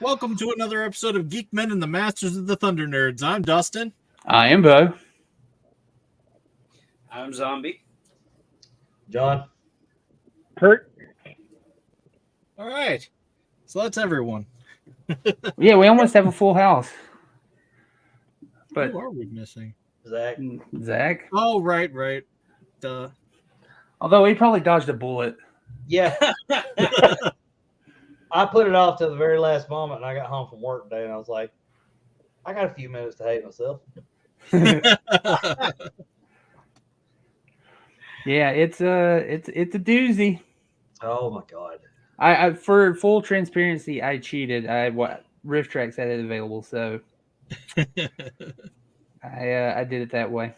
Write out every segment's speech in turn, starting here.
Welcome to another episode of Geek-men and the Masters of the Thunder Nerds. I'm Dustin. I am Bo. I'm Zombie. John. Kurt. All right. So that's everyone. Yeah, we almost have a full house. But Who are we missing? Zach. Oh, right. Duh. Although he probably dodged a bullet. Yeah. I put it off to the very last moment, and I got home from work today, and I was like, I got a few minutes to hate myself. Yeah, it's a doozy. Oh my god. I for full transparency, I cheated. Rift Tracks had it available, so I did it that way.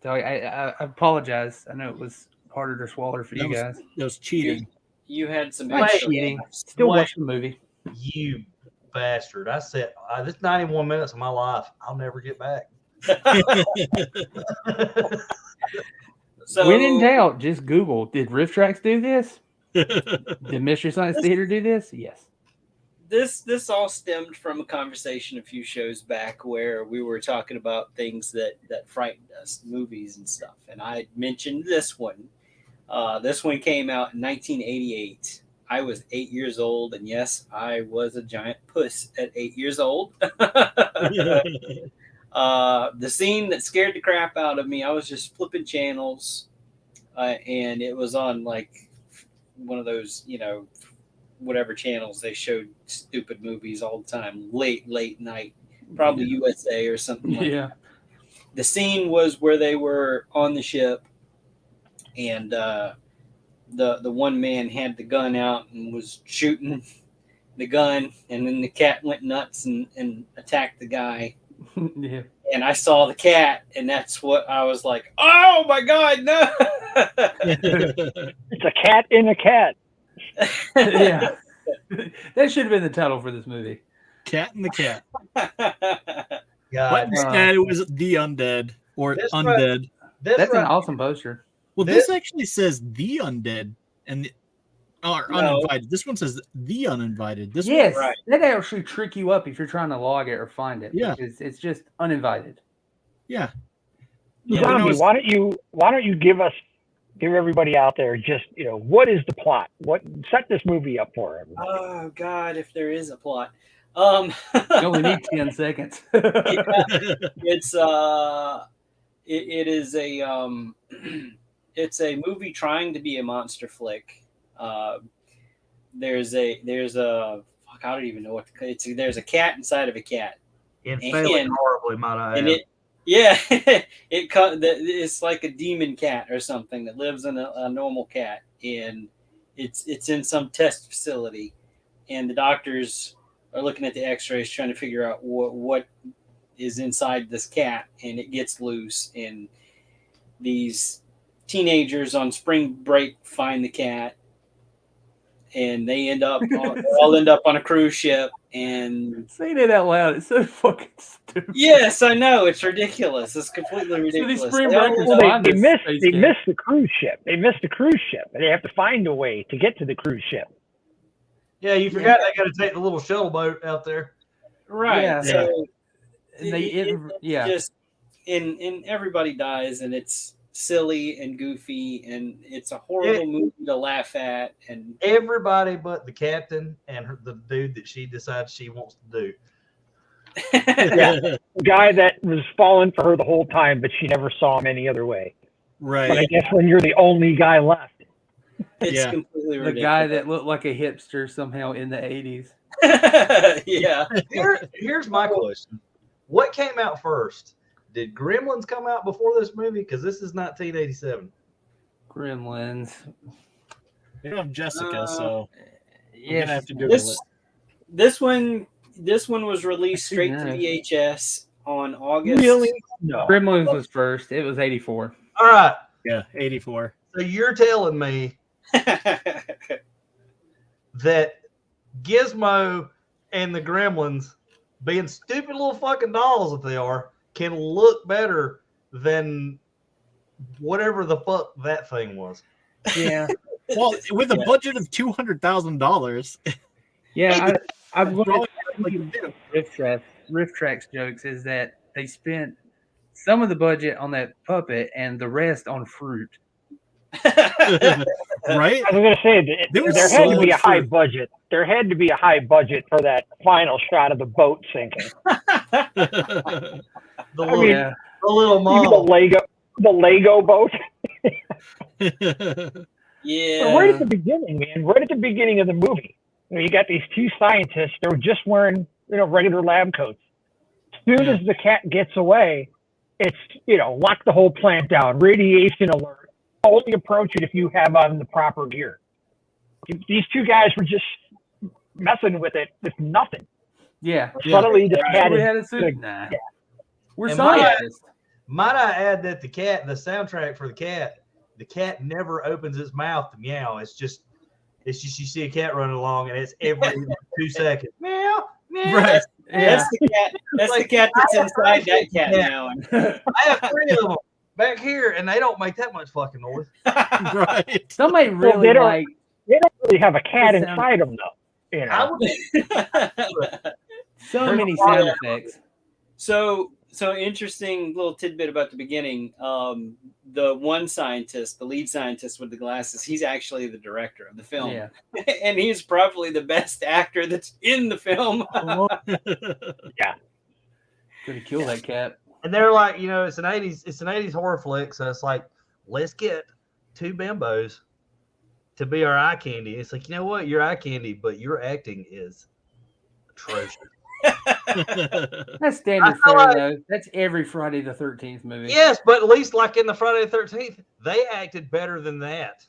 So I apologize. I know it was harder to swallow for you guys. That was cheating. You had some Not extra cheating. laughs. Still Wait. watch the movie. You bastard. I said, this 91 minutes of my life, I'll never get back. So When in doubt, just Google. Did Rift Tracks do this? Did Mystery Science Theater do this? Yes. this all stemmed from a conversation a few shows back where we were talking about things that frightened us, movies and stuff. And I mentioned this one. This one came out in 1988. I was 8 years old, and yes, I was a giant puss at 8 years old. The scene that scared the crap out of me, I was just flipping channels, and it was on like one of those, whatever channels they showed stupid movies all the time, late night, probably USA or something like that. The scene was where they were on the ship, and the one man had the gun out and was shooting the gun, and then the cat went nuts and attacked the guy. Yeah. And I saw the cat, and that's what I was like, oh my god, no. It's a cat in a cat. Yeah. That should have been the title for this movie. Cat and the Cat. But God. instead, it was The Undead or This Undead. That's an right, awesome poster. Well, This- this actually says The Undead and or No. Uninvited. This one says The Uninvited. This Yes, right. that actually trick you up if you're trying to log it or find it. Yeah. Because it's just uninvited. Yeah. Zombie, why don't you give everybody out there just what is the plot? Set this movie up for everybody. Oh god, if there is a plot. You only need 10 seconds. It's it is a it's a movie trying to be a monster flick. There's a fuck, I don't even know what there's a cat inside of a cat, and failing and- horribly, might I and add. it's like a demon cat or something that lives in a normal cat, and it's in some test facility, and the doctors are looking at the x-rays trying to figure out what is inside this cat, and it gets loose, and these teenagers on spring break find the cat, and they all end up on a cruise ship. And Saying it out loud, it's so fucking stupid. yes, I know, it's ridiculous. It's completely ridiculous. these spring They all- breakers- Well, find they this missed space they cat. missed the cruise ship. They missed the cruise ship, and they have to find a way to get to the cruise ship. Yeah, you forgot they got to take the little shuttle boat out there. right. Yeah. So And they just and everybody dies, and it's silly and goofy, and it's a horrible movie to laugh at. And Everybody but the captain and the dude that she decides she wants to do. Yeah. The guy that was falling for her the whole time, but she never saw him any other way. But I Right. guess when you're the only guy left, it's Yeah. completely the ridiculous. guy that looked like a hipster somehow in the 80s. Yeah. Here's my question. What came out first? Did Gremlins come out before this movie? Because this is 1987. Gremlins. We don't have Jessica, so we're Yes. gonna have to Google This it. this one was released straight to Yeah. VHS on August. really, no. Gremlins was first. It was 84. All right. Yeah, 84. So you're telling me that Gizmo and the Gremlins, being stupid little fucking dolls that they are, can look better than whatever the fuck that thing was. Yeah. Well, with a Yeah. budget of $200,000, Yeah. I've looked at Riff Tracks jokes is that they spent some of the budget on that puppet and the rest on fruit. Right? I was going to say There was there had to so be a much high fruit. budget. There had to be a high budget for that final shot of the boat sinking. The little, Yeah. the little Even mall. the Lego boat. Yeah. But right at the beginning, man, right at the beginning of the movie, you got these two scientists. They're just wearing, regular lab coats. As soon as the cat gets away, it's, lock the whole plant down, radiation alert. Only approach it if you have on the proper gear. These two guys were just messing with it with nothing. Yeah. Suddenly, just We had a suit. Nah. Yeah. We're And scientists. Might I add that the soundtrack for the cat never opens its mouth to meow. It's just you see a cat running along, and it's every 2 seconds. Meow, meow. Right. Yeah. That's the cat. That's the cat that's inside that cat now. I have 3 of them back here, and they don't make that much fucking noise. Right. Somebody Well, really like. they don't really have a cat It sounds- inside them, though. I would, So many sound effects. So interesting little tidbit about the beginning. The one scientist, the lead scientist with the glasses, he's actually the director of the film. Yeah. And he's probably the best actor that's in the film. Could have killed that cat. and they're like, it's an 80s horror flick, so it's like, let's get 2 bimbos to be our eye candy. It's like, you know what, you're eye candy, but your acting is atrocious. That's standard I feel fare, like- though. That's every Friday the 13th movie. Yes, but at least like in the Friday the 13th, they acted better than that.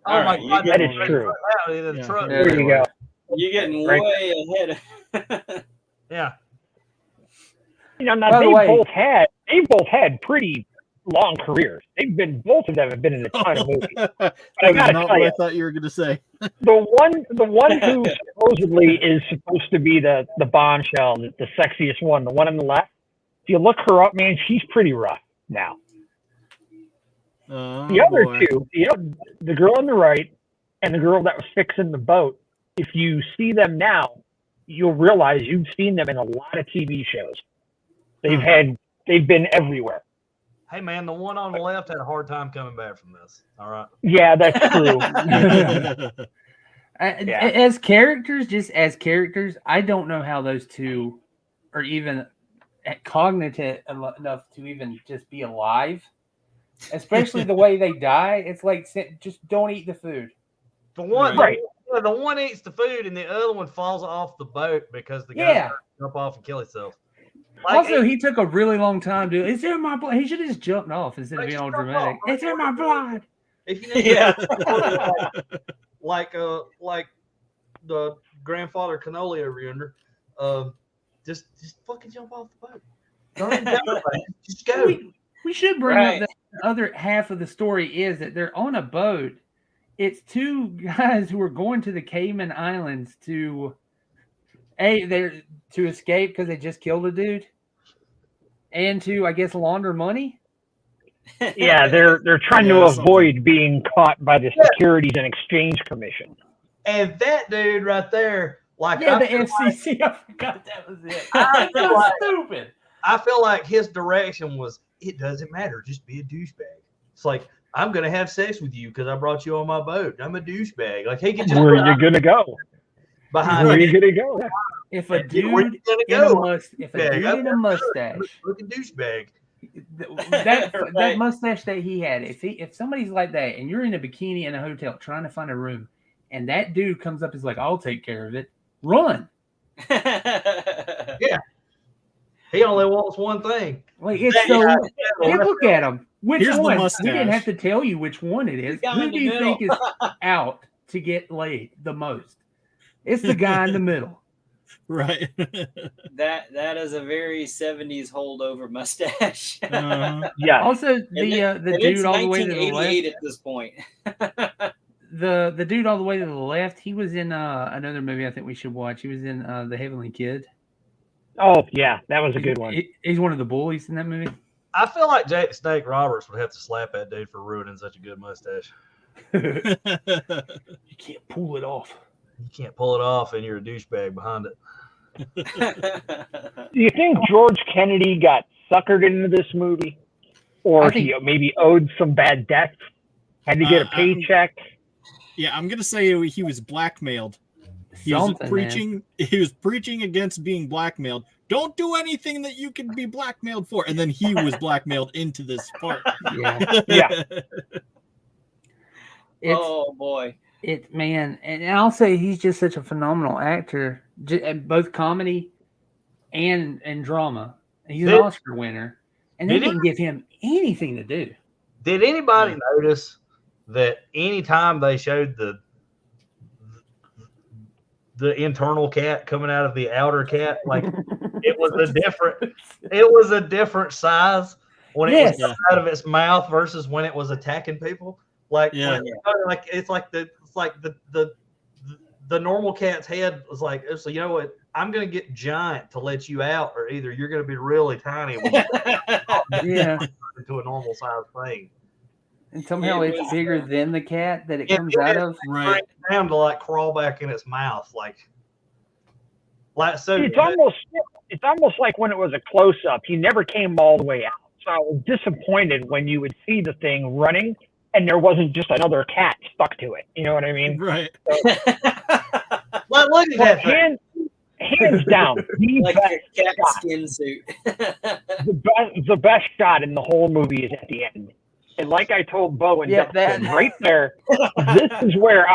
All Oh my right, God, that they is were true. out in the Yeah. truck. Yeah. There you go. You're getting Right. way ahead. Yeah. Now By the way- they both had pretty long careers. Both of them have been in a ton of movies. That I was gotta not tell what I you, thought you were going to say. the one who supposedly is supposed to be the bombshell, the sexiest one, the one on the left. If you look her up, man, she's pretty rough now. Oh, The other boy. two, the girl on the right and the girl that was fixing the boat, if you see them now, you'll realize you've seen them in a lot of TV shows. They've been everywhere. Hey man, the one on the left had a hard time coming back from this. All right. Yeah, that's true. Yeah. As characters, I don't know how those two are even cognitive enough to even just be alive. Especially the way they die. It's like, just don't eat the food. The one, Right. the one eats the food, and the other one falls off the boat because the guy jump off and kill himself. Like, Also, he took a really long time to. It's in my blood. He should have just jumped off instead of being all dramatic. It's in my blood. if you need Yeah. like the grandfather cannoli over yonder, just fucking jump off the boat. Don't even tell anybody. Just go. We should bring Right. up that the other half of the story is that they're on a boat. It's 2 guys who are going to the Cayman Islands to escape because they just killed a dude, and to, I guess, launder money. Yeah, they're trying to Yeah, something. avoid being caught by the Securities and Exchange Commission. And that dude right there, like, Yeah, I the feel FCC. I forgot that was it. I feel So like- stupid. I feel like his direction was, it doesn't matter, just be a douchebag. It's like, I'm gonna have sex with you because I brought you on my boat. I'm a douchebag. Like, he can just Where are you gonna go? behind Where are me. you gonna go? If a Where dude you gonna in a go? mustache, Looking douchebag. that mustache that he had, if somebody's like that and you're in a bikini in a hotel trying to find a room, and that dude comes up and is like, "I'll take care of it," run. He only wants one thing. Like, it's Yeah, so. yeah, Hey, look at him. Which Here's the one? We mustache. didn't have to tell you which one it is. The guy Who in do the you middle. think is out to get laid the most? It's the guy in the middle. Right. That is a very 70s holdover mustache. Yeah, Also, And the it's dude all the way to the 1988 left. at this point. The dude all the way to the left. He was in another movie I think we should watch. He was in The Heavenly Kid. Oh yeah, that was a good one. He's one of the bullies in that movie. I feel like Jake the Snake Roberts would have to slap that dude for ruining such a good mustache. You can't pull it off. You can't pull it off, and you're a douchebag behind it. Do you think George Kennedy got suckered into this movie, or he maybe owed some bad debts, had to get a paycheck? Yeah, I'm gonna say he was blackmailed. He was preaching against being blackmailed. Don't do anything that you can be blackmailed for, and then he was blackmailed into this part. Yeah. Oh boy. Man, and I'll say he's just such a phenomenal actor, both comedy and drama. He's an Oscar winner, and they didn't give him anything to do. Did anybody notice that anytime they showed the internal cat coming out of the outer cat, like it was a different size when it was coming out of its mouth versus when it was attacking people? Like it's like the normal cat's head was like, so you know what, I'm gonna get giant to let you out, or either you're gonna be really tiny when into a normal size thing. And somehow it's bigger than the cat that it comes out of. Right. Down to like crawl back in its mouth, like so. It's almost like when it was a close up, he never came all the way out. So I was disappointed when you would see the thing running and there wasn't just another cat stuck to it. You know what I mean? Right. So, look at that. Hands down, like your cat skin suit. the best shot in the whole movie is at the end. And like I told Bo and Dustin, right there, this is where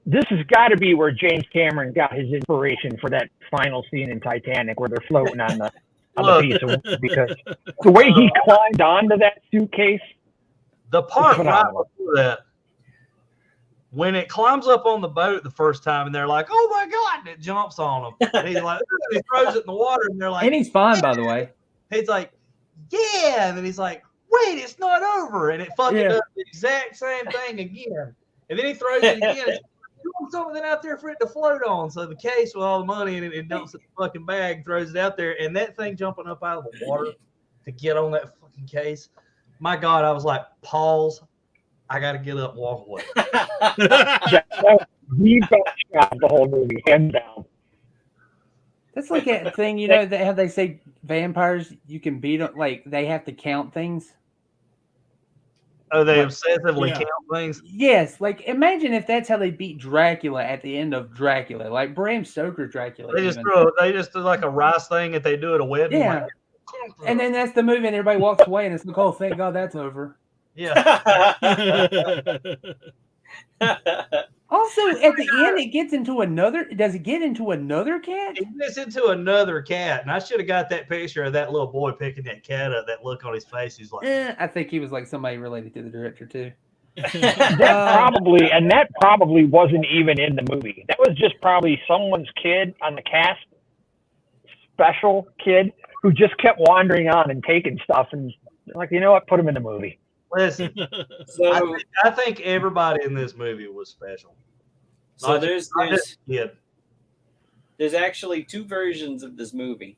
this has got to be where James Cameron got his inspiration for that final scene in Titanic where they're floating on the piece of wood, because the way he climbed onto that suitcase. The part right before that, when it climbs up on the boat the first time, and they're like, "Oh my god!" and it jumps on him, and he's like, he throws it in the water, and they're like, and he's fine, by the way. He's like, "Yeah," and then he's like, "Wait, it's not over," and it fucking does the exact same thing again, and then he throws it again. There's something out there for it to float on. So the case with all the money in it dumps it in the fucking bag, throws it out there, and that thing jumping up out of the water to get on that fucking case. My God, I was like, pause. I got to get up and walk away. The best shot of the whole movie, hands down. That's like that thing, you know, how they say vampires, you can beat them, like they have to count things. Oh, they obsessively count things? Yes, like imagine if that's how they beat Dracula at the end of Dracula, like Bram Stoker Dracula. They just do like a rice thing that they do at a wedding. Yeah. Like, and then that's the movie, and everybody walks away, and it's like, oh, thank God that's over. Yeah. Also, at the end, it gets into another. Does it get into another cat? It gets into another cat, and I should have got that picture of that little boy picking that cat up. That look on his face, he's like, I think he was like somebody related to the director too. That probably wasn't even in the movie. That was just probably someone's kid on the cast, special kid who just kept wandering on and taking stuff, and like, you know what, put him in the movie. Listen, I think everybody in this movie was special. So there's actually two versions of this movie.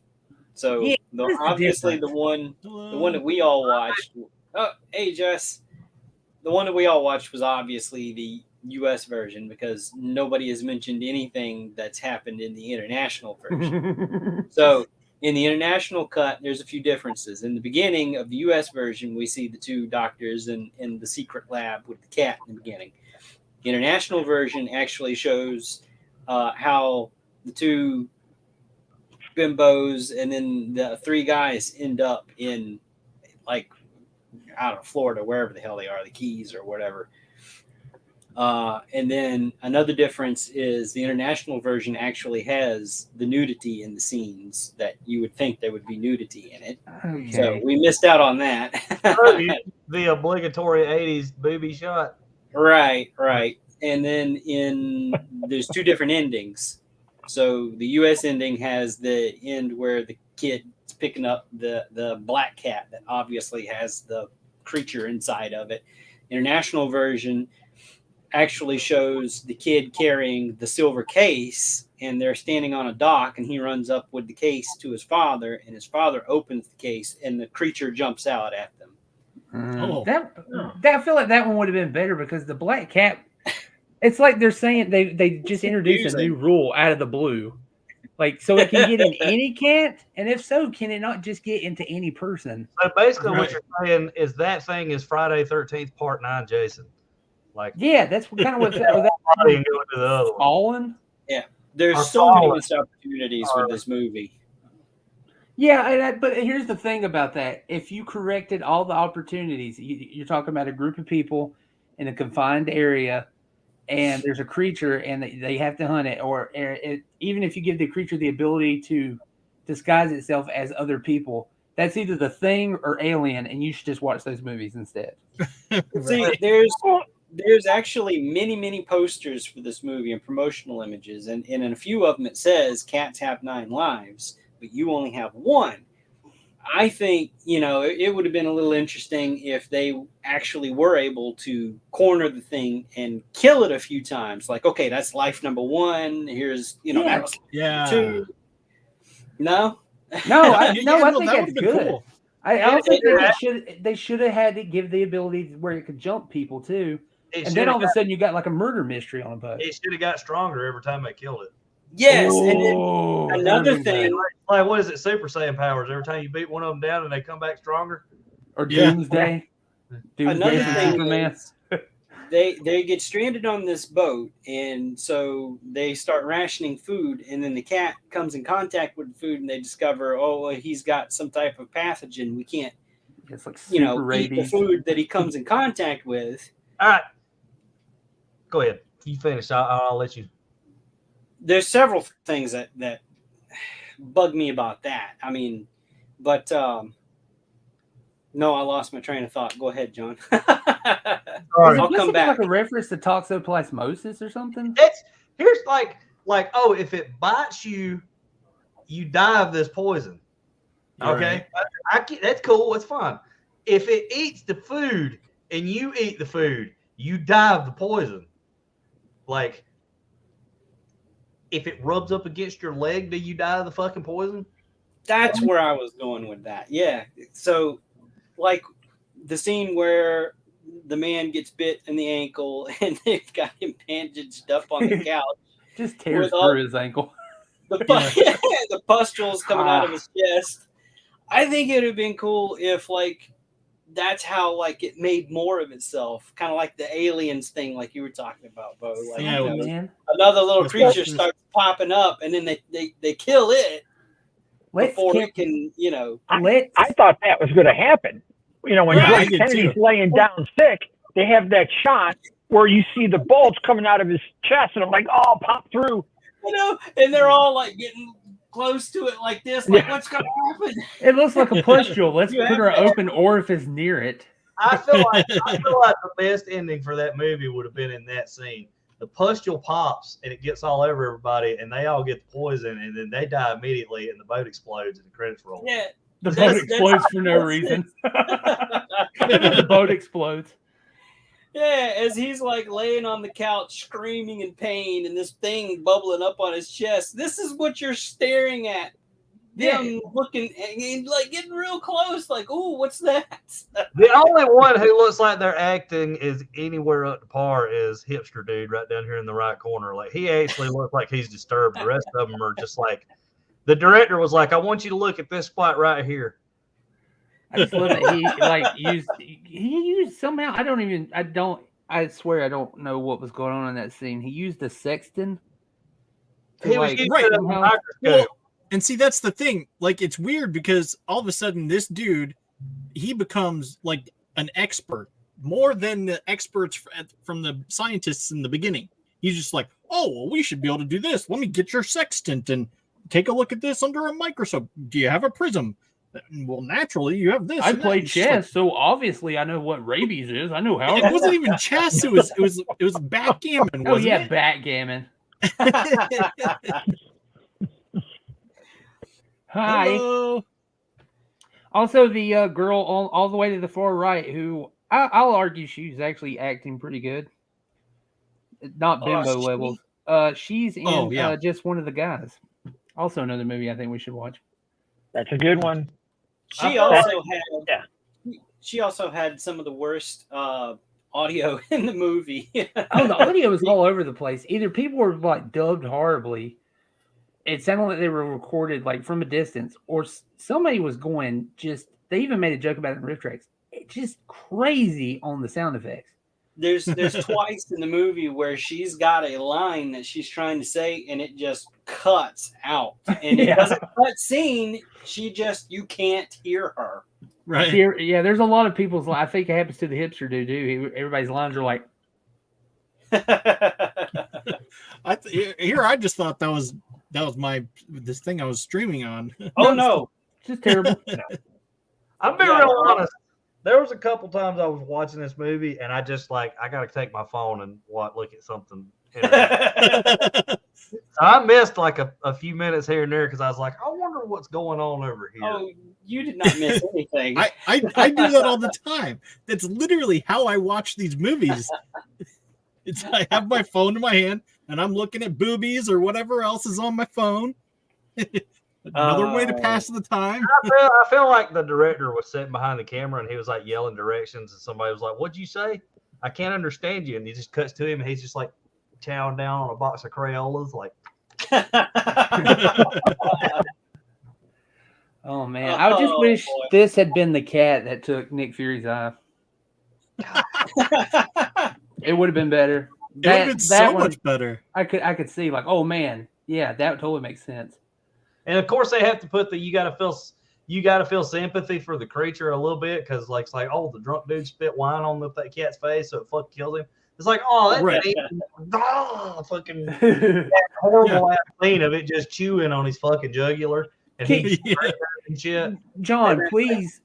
So obviously the one that we all watched. Oh, hey Jess, the one that we all watched was obviously the U.S. version, because nobody has mentioned anything that's happened in the international version. So in the international cut, there's a few differences. In the beginning of the U.S. version, we see the two doctors in the secret lab with the cat in the beginning. The international version actually shows how the two bimbos and then the three guys end up in, like, I don't know, Florida, wherever the hell they are, the Keys or whatever. And then another difference is the international version actually has the nudity in the scenes that you would think there would be nudity in it. Okay. So we missed out on that. The obligatory 80s booby shot. Right. And then there's two different endings. So the U.S. ending has the end where the kid's picking up the black cat that obviously has the creature inside of it. International version actually shows the kid carrying the silver case, and they're standing on a dock, and he runs up with the case to his father, and his father opens the case, and the creature jumps out at them. I feel like that one would have been better, because the black cat It's like they're saying they just introduced a new rule out of the blue. Like, so it can get in any cat, and if so, can it not just get into any person? So basically, Right. what you're saying is that thing is Friday 13th Part 9 Jason. Like, Yeah, that's kind of what that body and go into the other one. fallen. Yeah, there's Or so many fallen. missed opportunities with this movie. Yeah, but here's the thing about that. If you corrected all the opportunities, you're talking about a group of people in a confined area, and there's a creature, and they have to hunt it, or even if you give the creature the ability to disguise itself as other people, that's either the Thing or Alien, and you should just watch those movies instead. See, there's actually many posters for this movie and promotional images, and in a few of them it says cats have 9 lives, but you only have 1. I think, it would have been a little interesting if they actually were able to corner the Thing and kill it a few times. Like, okay, that's life number 1. Here's, that was life number 2. No? I think that's good. Cool. I also think they should have had to give the ability where it could jump people too. And then all of a sudden you got like a murder mystery on a boat. It should have got stronger every time they killed it. Yes, and then another thing. Like, what is it? Super Saiyan powers. Every time you beat one of them down and they come back stronger? Or Doomsday. Another thing Superman. They get stranded on this boat, and so they start rationing food, and then the cat comes in contact with the food, and they discover, he's got some type of pathogen. We can't, it's like eat the food that he comes in contact with. All right. Go ahead. You finish. I'll let you. There's several things that bug me about that. I mean, but no, I lost my train of thought. Go ahead, John. I'll come back. Like a reference to toxoplasmosis or something. Here's like if it bites you, you die of this poison. Okay, right. That's cool. It's fine. If it eats the food and you eat the food, you die of the poison. Like, if it rubs up against your leg, do you die of the fucking poison? That's where I was going with that. Yeah. So, like the scene where the man gets bit in the ankle and they've got him bandaged up on the couch. Just tears through his ankle. The pustules coming out of his chest. I think it would have been cool if, like, that's how, like, it made more of itself. Kind of like the aliens thing, like you were talking about, Bo. Like, another little creature starts popping up, and then they kill it before it can, I thought that was going to happen. When George Kennedy's laying down sick, they have that shot where you see the bulge coming out of his chest, and I'm like, pop through. And they're all, like, getting close to it like this, like, what's going to happen? It looks like a pustule. Let's put an open orifice near it. I feel like the best ending for that movie would have been in that scene. The pustule pops and it gets all over everybody, and they all get the poison, and then they die immediately, and the boat explodes, and the credits roll. Yeah, the boat explodes for no reason. The boat explodes. Yeah, as he's like laying on the couch screaming in pain and this thing bubbling up on his chest. This is what you're staring at. Them looking and like getting real close, like, ooh, what's that? The only one who looks like they're acting is anywhere up to par is hipster dude right down here in the right corner. Like, he actually looks like he's disturbed. The rest of them are just like, the director was like, I want you to look at this spot right here. I just love that he used somehow. I swear I don't know what was going on in that scene. He used a sextant. And see, that's the thing. Like, it's weird because all of a sudden this dude, he becomes like an expert, more than the experts from the scientists in the beginning. He's just like, we should be able to do this. Let me get your sextant and take a look at this under a microscope. Do you have a prism? Well, naturally, you have this. I played chess, so obviously I know what rabies is. I know how. It wasn't even chess. It was backgammon. Backgammon. Hi. Hello. Also, the girl all the way to the far right, who I'll argue she's actually acting pretty good. Not bimbo levels. She's in Just One of the Guys. Also, another movie I think we should watch. That's a good one. She also had some of the worst audio in the movie. Oh, the audio was all over the place. Either people were like dubbed horribly. It sounded like they were recorded like from a distance, or somebody was going just. They even made a joke about it in riff tracks. It's just crazy on the sound effects. There's twice in the movie where she's got a line that she's trying to say, and it just cuts out, and it doesn't cut scene. You can't hear her. Right. Yeah, there's a lot of people's. I think it happens to the hipster dude too. Everybody's lines are like. I just thought that was this thing I was streaming on. Oh no, it's just terrible. I'm being real honest. There was a couple times I was watching this movie, and I just I got to take my phone and look at something. I missed like a few minutes here and there because I was like, I wonder what's going on over here. Oh, you did not miss anything. I do that all the time. That's literally how I watch these movies. I have my phone in my hand and I'm looking at boobies or whatever else is on my phone. Another way to pass the time. I feel like the director was sitting behind the camera and he was like yelling directions, and somebody was like, "What'd you say? I can't understand you." And he just cuts to him and he's just like chowing down on a box of Crayolas, like. Oh man, I just wish this had been the cat that took Nick Fury's eye. It would have been better. It would have been so much better. I could see like, oh man, yeah, that totally makes sense. And of course, they have to put you got to feel sympathy for the creature a little bit because it's like, oh, the drunk dude spit wine on that cat's face, so it fucking kills him. It's like, oh, that right. Fucking that horrible ass scene of it just chewing on his fucking jugular and he's and shit. John, please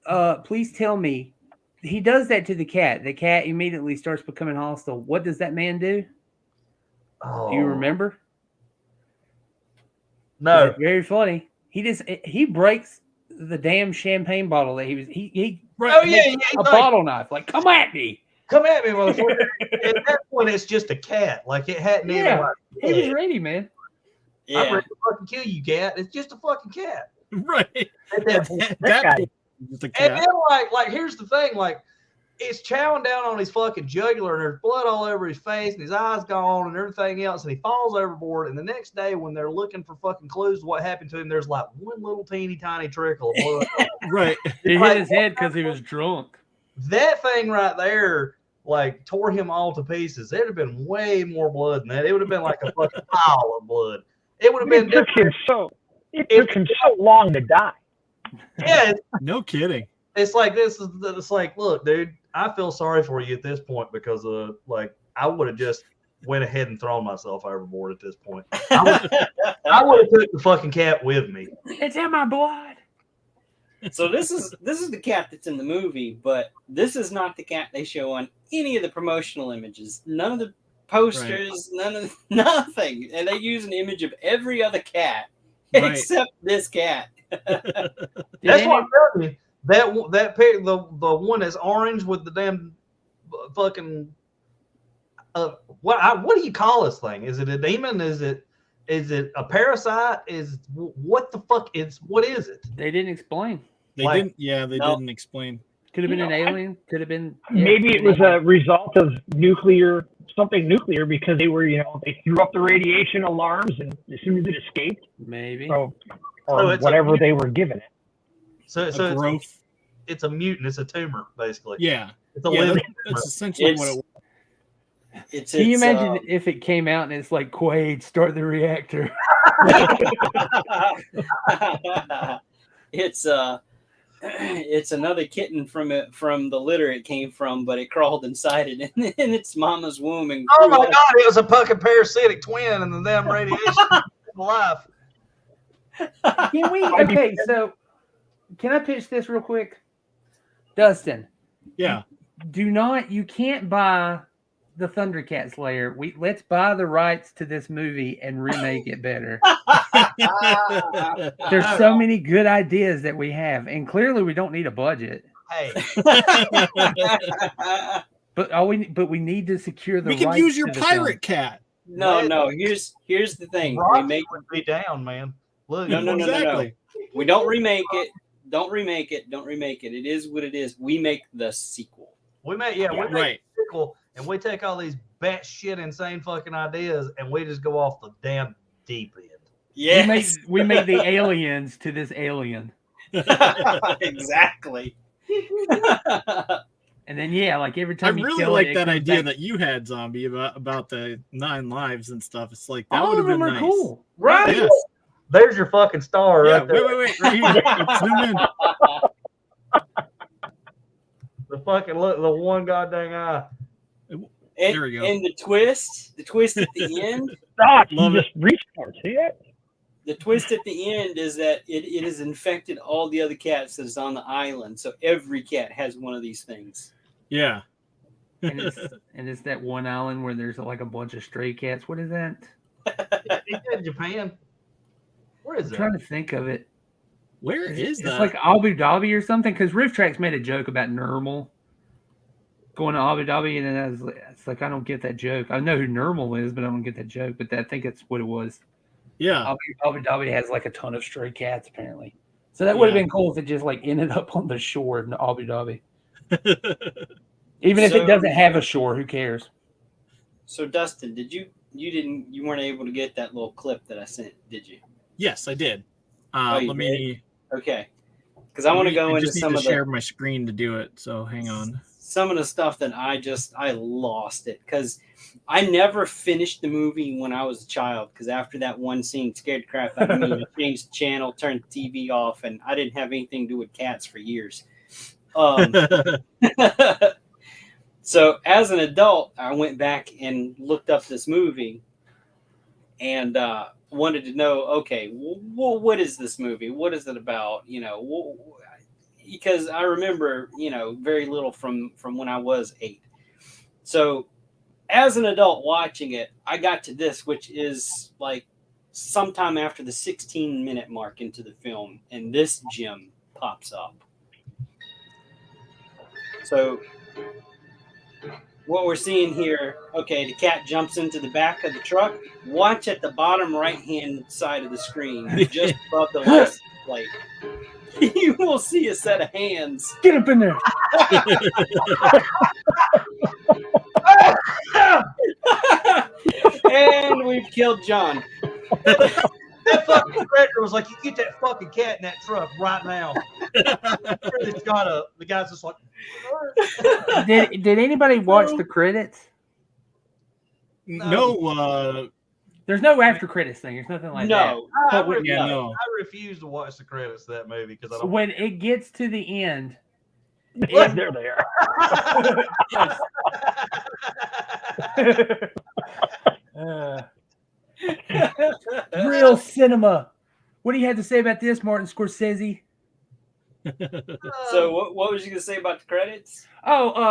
tell me, he does that to the cat. The cat immediately starts becoming hostile. What does that man do? Oh. Do you remember? No. It's very funny. He breaks the damn champagne bottle that he a bottle knife. Like, come at me, motherfucker. At that point, it's just a cat. Like it hadn't even. He was ready, man. Yeah. I'm ready to fucking kill you, cat. It's just a fucking cat. Right. And then like here's the thing, like it's chowing down on his fucking jugular and there's blood all over his face and his eyes gone and everything else, and he falls overboard, and the next day when they're looking for fucking clues to what happened to him, there's like one little teeny tiny trickle of blood. Right. He hit his head because he was drunk. That thing right there like tore him all to pieces. There'd have been way more blood than that. It would have been like a fucking pile of blood. It would have been it took him so long to die. Yeah. No kidding. It's like it's like, look, dude, I feel sorry for you at this point because like I would have just went ahead and thrown myself overboard at this point. I would have took the fucking cat with me. It's in my blood. So this is the cat that's in the movie, but this is not the cat they show on any of the promotional images. None of the posters, nothing. And they use an image of every other cat except this cat. That's what I'm telling you. That pair, the one that's orange with the damn fucking what do you call this thing? Is it a demon? Is it a parasite? What the fuck what is it? They didn't explain. They didn't explain. Could have been an alien. Could have been. Maybe it was a result of something nuclear, because they were, they threw up the radiation alarms and as soon as it escaped. Maybe. Or whatever they were given it. So growth. It's a mutant. It's a tumor, basically. Yeah. It's a living tumor. That's essentially what it was. Can you imagine if it came out and it's like, Quaid, start the reactor? It's another kitten from the litter it came from, but it crawled inside it in its mama's womb. And oh my God, it was a fucking parasitic twin in the damn radiation life. Can we? Okay, so can I pitch this real quick? Dustin. Yeah. You can't buy the Thundercats layer. Let's buy the rights to this movie and remake it better. There's so many good ideas that we have, and clearly we don't need a budget. Hey. But we need to secure the. We can use your pirate cat. No. Here's the thing. Rocky would be down, man. Look, No. We don't remake it. Don't remake it. It is what it is. We make the sequel. We make the sequel, and we take all these batshit insane fucking ideas and we just go off the damn deep end. Yes. We made the aliens to this alien. Exactly. And then like every I time you really kill like it, that comes idea back. that you had, Zombie, about the 9 lives and stuff. It's like that All would of have been them are nice. cool. Right. Yes. There's your fucking star Yeah. right there. Wait. Right here. Let's zoom in. The fucking look, the one goddamn eye. And, There we go. and the twist at the end, Stop! Love You it. just reached for it. See that? the twist at the end is that it has infected all the other cats that is on the island. So every cat has one of these things. Yeah. And it's that one island where there's like a bunch of stray cats. What is that? He's in Japan. Where is I'm that? trying to think of it. Where is It's that? like Abu Dhabi or something. Because Riff Tracks made a joke about Nermal going to Abu Dhabi, and then it's like I don't get that joke. I know who Nermal is, but I don't get that joke. But I think that's what it was. Yeah. Abu Dhabi has like a ton of stray cats apparently. So that would have been cool if it just like ended up on the shore in Abu Dhabi. Even if it doesn't have a shore, who cares? So Dustin, you weren't able to get that little clip that I sent, did you? Yes, I did. You Let me. Okay. Because I want to go into just need some to of share my screen to do it. So hang on. some of the stuff that I lost it because I never finished the movie when I was a child because after that one scene scared the crap out of me. I changed the channel, turned the TV off, and I didn't have anything to do with cats for years. So as an adult, I went back and looked up this movie and wanted to know, okay, what is this movie? What is it about? Because I remember, very little from when I was 8. So as an adult watching it, I got to this, which is like sometime after the 16-minute mark into the film, and this gem pops up. So what we're seeing here, okay, the cat jumps into the back of the truck. Watch at the bottom right-hand side of the screen, just above the license plate. You will see a set of hands. Get up in there. And we've killed John. That fucking director was like, "You get that fucking cat in that truck right now." The guy's just like, Did anybody watch the credits? No. There's no after credits thing. There's nothing like that. I refuse to watch the credits of that movie because I don't. When it gets to the end, There they are. Real cinema. What do you have to say about this, Martin Scorsese? So what was you going to say about the credits?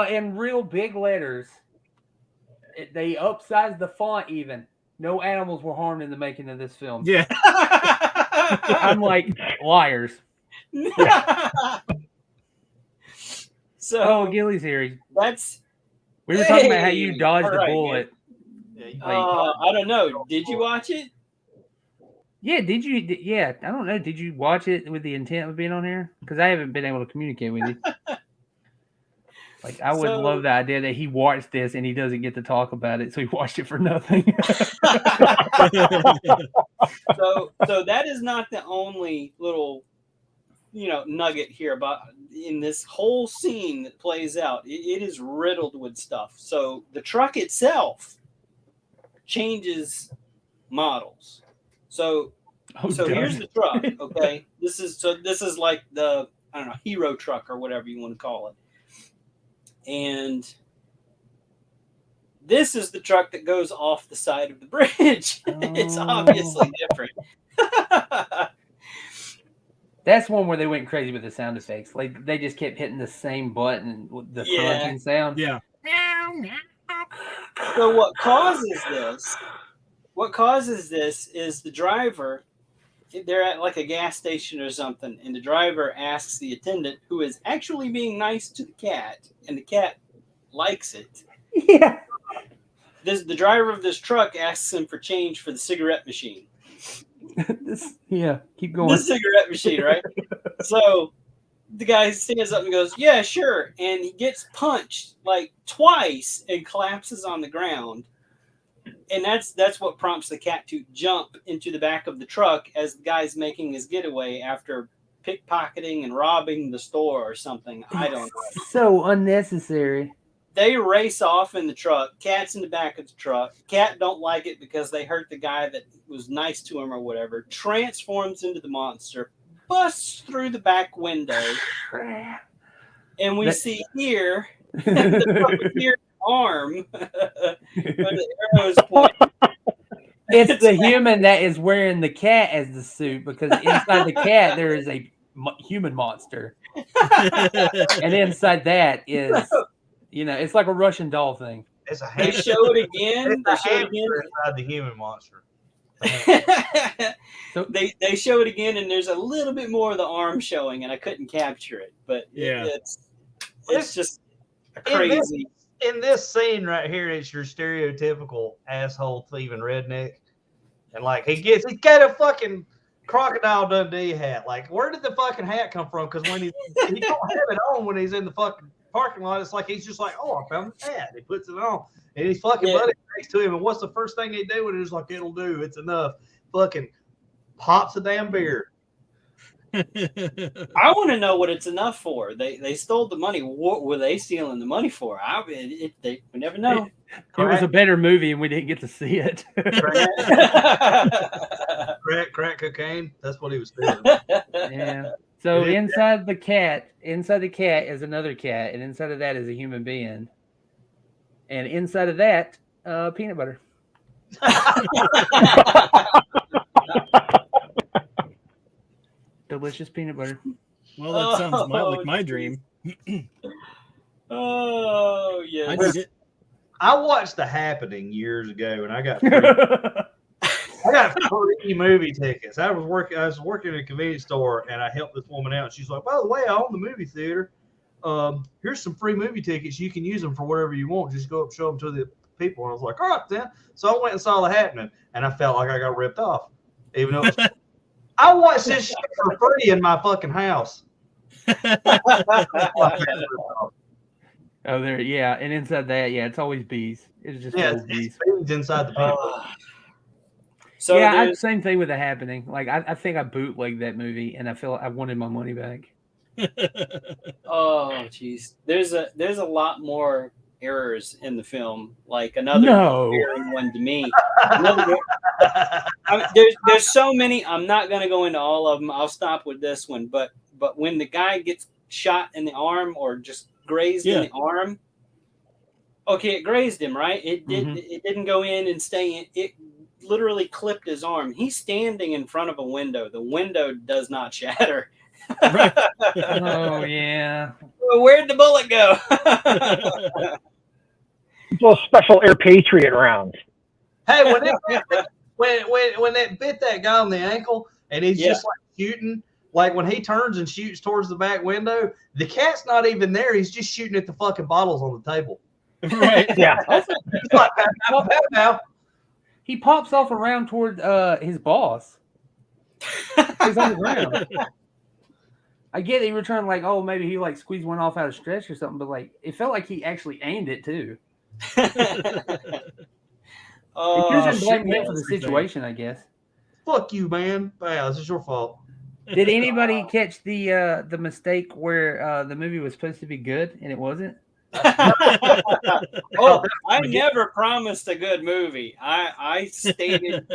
In real big letters, they upsized the font even. No animals were harmed in the making of this film. Yeah. I'm like, liars. So Gilly's here. We were talking about how you dodged the bullet. I don't know. Did you watch it? Yeah, did you? Yeah, I don't know. Did you watch it with the intent of being on here? Because I haven't been able to communicate with you. Like, I would love the idea that he watched this and he doesn't get to talk about it, so he watched it for nothing. So that is not the only little, nugget here about in this whole scene that plays out. It is riddled with stuff. So the truck itself changes models. So here's the truck. Okay, this is like the hero truck or whatever you want to call it. And this is the truck that goes off the side of the bridge. It's obviously different. That's one where they went crazy with the sound effects. Like, they just kept hitting the same button with the crunching sound. Yeah. So what causes this is the driver. They're at like a gas station or something, and the driver asks the attendant, who is actually being nice to the cat, and the cat likes it. Yeah. The driver of this truck asks him for change for the cigarette machine. Keep going. The cigarette machine, right? So the guy stands up and goes, "Yeah, sure," and he gets punched like twice and collapses on the ground. And that's what prompts the cat to jump into the back of the truck as the guy's making his getaway after pickpocketing and robbing the store or something. I don't know. So unnecessary. They race off in the truck. Cat's in the back of the truck. Cat don't like it because they hurt the guy that was nice to him or whatever. Transforms into the monster, busts through the back window, and we see here the puppeteer's arm where the arrows point. It's the human that is wearing the cat as the suit, because inside the cat there is a human monster, and inside that is, it's like a Russian doll thing. It's a They hamster. show it again. They It's a show it hamster again. inside the human monster. So they show it again, and there's a little bit more of the arm showing, and I couldn't capture it, but Yeah. it's just crazy. In this scene right here, it's your stereotypical asshole thieving redneck, and like he's got a fucking Crocodile Dundee hat. Like, where did the fucking hat come from? Because when he don't have it on when he's in the fucking parking lot, it's like he's just like, oh, I found this hat. He puts it on, and his fucking buddy next to him. And what's the first thing they do? And it's like, it'll do. It's enough. Fucking pops a damn beer. I want to know what it's enough for. They stole the money. What were they stealing the money for? We never know. it was a better movie, and we didn't get to see it. Crack cocaine. That's what he was stealing. Yeah. So inside the cat is another cat, and inside of that is a human being, and inside of that, peanut butter. Delicious peanut butter. Well, that sounds like my dream. Oh I yeah. did it. I watched The Happening years ago, and I got free movie tickets. I was working at a convenience store, and I helped this woman out. She's like, "By the way, I own the movie theater. Here's some free movie tickets. You can use them for whatever you want. Just go up, show them to the people." And I was like, "All right, then." So I went and saw The Happening, and I felt like I got ripped off, even though I watched this shit for free in my fucking house. Oh, there, yeah, and inside that, it's always bees. It's just Yeah, old bees. it's inside the people. So Yeah, same thing with The Happening. Like, I think I bootlegged that movie, and I feel I wanted my money back. oh jeez, there's a lot more errors in the film. Like another glaring one to me. There's so many. I'm not going to go into all of them. I'll stop with this one. But when the guy gets shot in the arm or just grazed in the arm, okay, it grazed him, right? It didn't go in and stay in. It literally clipped his arm. He's standing in front of a window. The window does not shatter. Right. Oh yeah. Where'd the bullet go? Those special Air Patriot rounds. Hey, when it bit that guy on the ankle, and he's just like shooting, like when he turns and shoots towards the back window, the cat's not even there. He's just shooting at the fucking bottles on the table. Right. Yeah. He's like, now. He pops off around toward his boss. He's on the ground. I get it. You were trying to like, oh, maybe he like squeezed one off out of stretch or something, but like it felt like he actually aimed it too. He blame him for the situation, I guess. Fuck you, man. Wow, this is your fault. Did anybody catch the mistake where the movie was supposed to be good and it wasn't? Oh, I never promised a good movie. I stated,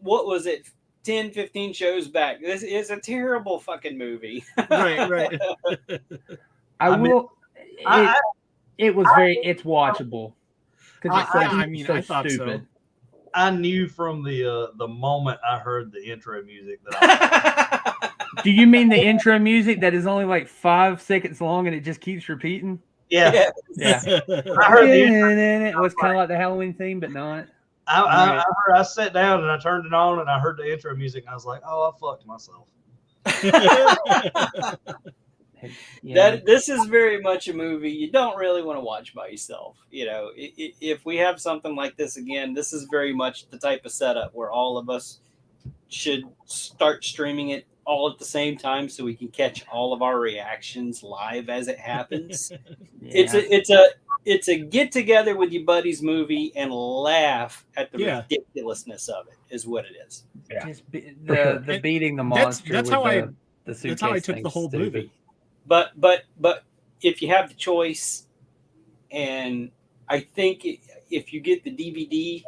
what was it, 10, 15 shows back? This is a terrible fucking movie. Right. It's watchable. I thought so. I knew from the moment I heard the intro music that Do you mean the intro music that is only like 5 seconds long and it just keeps repeating? Yeah. I heard it was kind of like the Halloween theme, but not. I sat down and I turned it on and I heard the intro music and I was like, oh, I fucked myself. This is very much a movie you don't really want to watch by yourself. You know, if we have something like this again, this is very much the type of setup where all of us should start streaming it all at the same time so we can catch all of our reactions live as it happens. It's a get together with your buddies movie and laugh at the ridiculousness of it is what it is. Yeah. Just the beating the monster. That's with how I the that's how I took the whole movie. But if you have the choice, and I think if you get the DVD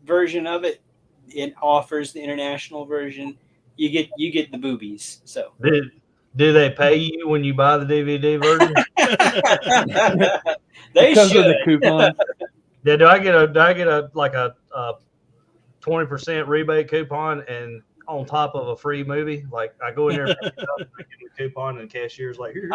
version of it, it offers the international version. You get the boobies. So do they pay you when you buy the DVD version? They because should. of the coupon. Yeah, do I get a like a 20% rebate coupon and on top of a free movie? Like I go in there and pick it up, and I give a coupon and the cashier's like, here.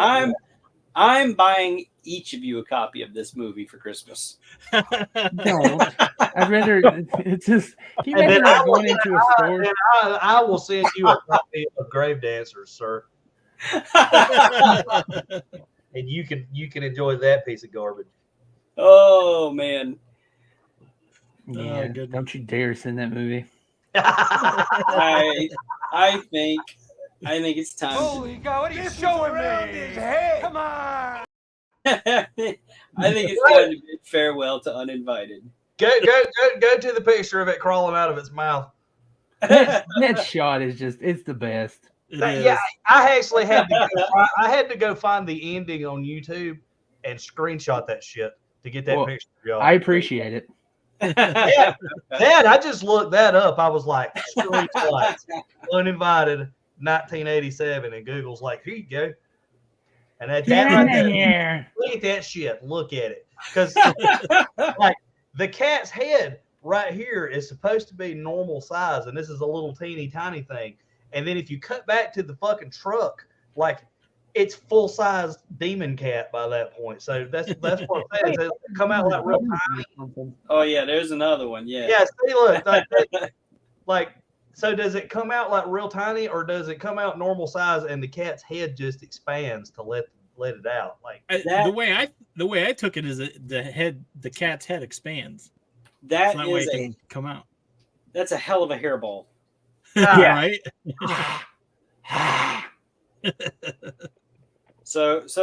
I'm buying each of you a copy of this movie for Christmas. No, I'd rather it's just. Can you imagine going into a store? I will send you a copy of Grave Dancers, sir, and you can enjoy that piece of garbage. Oh man! Yeah, don't you dare send that movie. I think it's time. Holy God, what are you showing me? Come on. I think it's time to bid farewell to Uninvited. Go to the picture of it crawling out of its mouth. That shot is it's the best. Yeah, I actually had to go find the ending on YouTube and screenshot that shit to get that picture. Y'all. I appreciate it. Dad, I just looked that up. I was like, screenshots, Uninvited, 1987, and Google's like, here you go. And that right there, look at that shit. Look at it, because like the cat's head right here is supposed to be normal size, and this is a little teeny tiny thing. And then if you cut back to the fucking truck, like it's full size demon cat by that point. So that's what I'm saying. Does it come out like real tiny? Oh yeah, there's another one. Yeah. Yeah. See, look, like so does it come out like real tiny, or does it come out normal size and the cat's head just expands to let it out? Like the way I took it is the cat's head expands. That so that way it can come out. That's a hell of a hairball. Right. So that's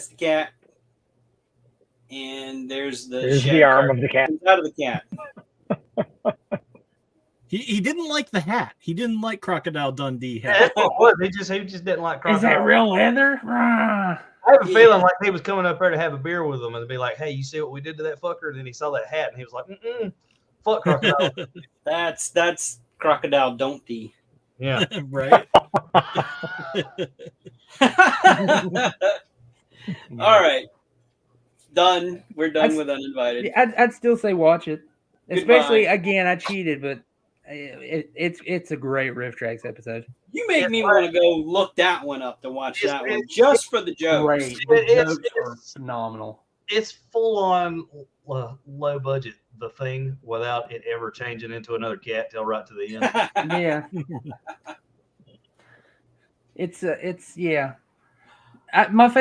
the cat, and there's the arm of the cat. Out of the cat. He didn't like the hat. He didn't like Crocodile Dundee hat. He just didn't like Crocodile. Is that real leather? I have a feeling like he was coming up there to have a beer with them and be like, "Hey, you see what we did to that fucker?" And then he saw that hat and he was like, "Fuck Crocodile." That's Crocodile Dundee. Yeah. Right. All right. Done. We're done with Uninvited. I'd still say watch it. Especially again, I cheated, but it's a great Riff Tracks episode. You make me want to go look that one up to watch that one just for the jokes. Great. The jokes are phenomenal. It's full on low budget, the thing, without it ever changing into another cat till right to the end. Yeah. It's yeah. Some of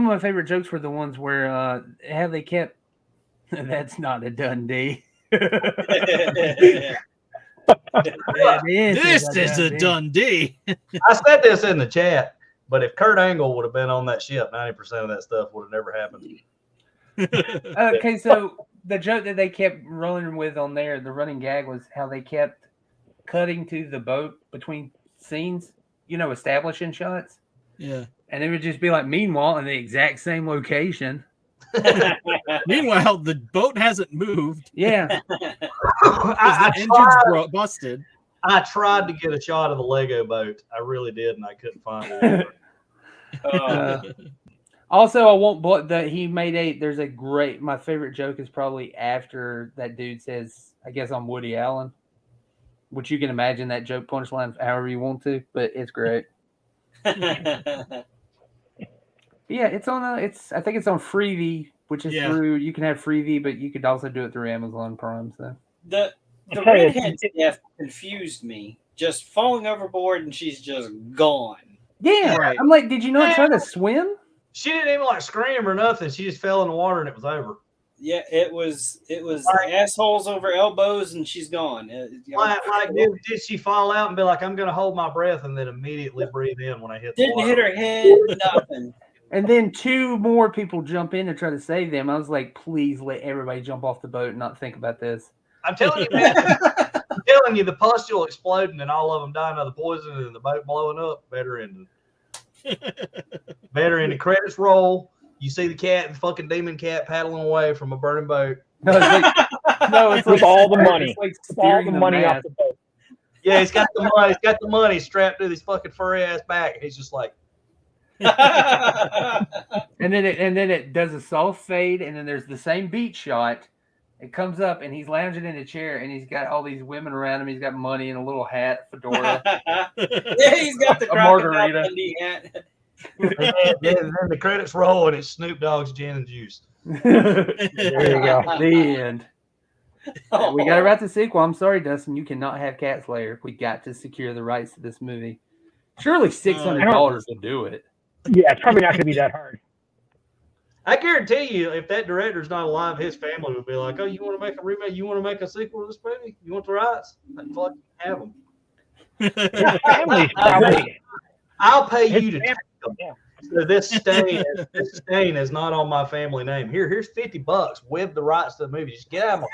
my favorite jokes were the ones where how they kept. That's not a Dundee. This is a Dundee. I said this in the chat, but if Kurt Angle would have been on that ship, 90% of that stuff would have never happened. Okay, so the joke that they kept rolling with on there, the running gag, was how they kept cutting to the boat between scenes, establishing shots. Yeah. And it would just be like, meanwhile, in the exact same location. Meanwhile, the boat hasn't moved. Yeah. The engine's busted. I tried to get a shot of the Lego boat. I really did, and I couldn't find it. Also, I won't that he made there's a great, my favorite joke is probably after that dude says, I guess I'm Woody Allen, which you can imagine that joke punchline however you want to, but it's great. Yeah, it's on I think it's on Freevee, which is through, you can have Freevee, but you could also do it through Amazon Prime. So the redhead death confused me. Just falling overboard and she's just gone. Yeah. Right. I'm like, did you not try to swim? She didn't even scream or nothing. She just fell in the water and it was over. Yeah, it was assholes over elbows, and she's gone. Did she fall out and be like, "I'm going to hold my breath," and then immediately breathe in when I hit? Didn't hit her head, nothing. And then 2 more people jump in to try to save them. I was like, please let everybody jump off the boat and not think about this. I'm telling you, man. I'm telling you, the pustule exploding and all of them dying of the poison and the boat blowing up. Better ending. Better ending. Credits roll. You see the fucking demon cat paddling away from a burning boat. It's with all the money. It's like with all the steering money the off the boat. Yeah, he's got the money. He's got the money strapped to his fucking furry ass back. He's just like. and then it does a soft fade, and then there's the same beat shot. It comes up, and he's lounging in a chair, and he's got all these women around him. He's got money and a little hat, fedora. Yeah, he's got the margarita hat. Then the credits roll, and it's Snoop Dogg's gin and juice. There you go. The end. We got to write the sequel. I'm sorry, Dustin. You cannot have Cat Slayer. We got to secure the rights to this movie. Surely $600 will do it. Yeah, it's probably not going to be that hard. I guarantee you, if that director's not alive, his family would be like, "Oh, you want to make a remake? You want to make a sequel to this movie? You want the rights? Like, fucking have them." His family's probably. I'll pay you to family, take them. So this stain is not on my family name. Here's $50 with the rights to the movie. Just get out of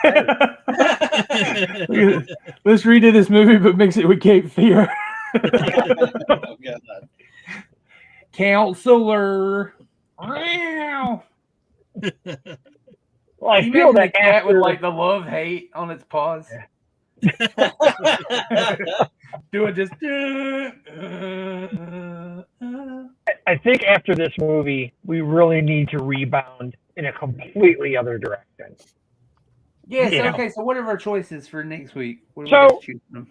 my face. Let's redo this movie, but mix it with Cape Fear. Oh, God. Counselor. Wow. Well, I You feel imagine that the cat with after, like the love hate on its paws. Do it just. I think after this movie, we really need to rebound in a completely other direction. Yes. Yeah. Okay. So what are our choices for next week? What So- we got to choose from?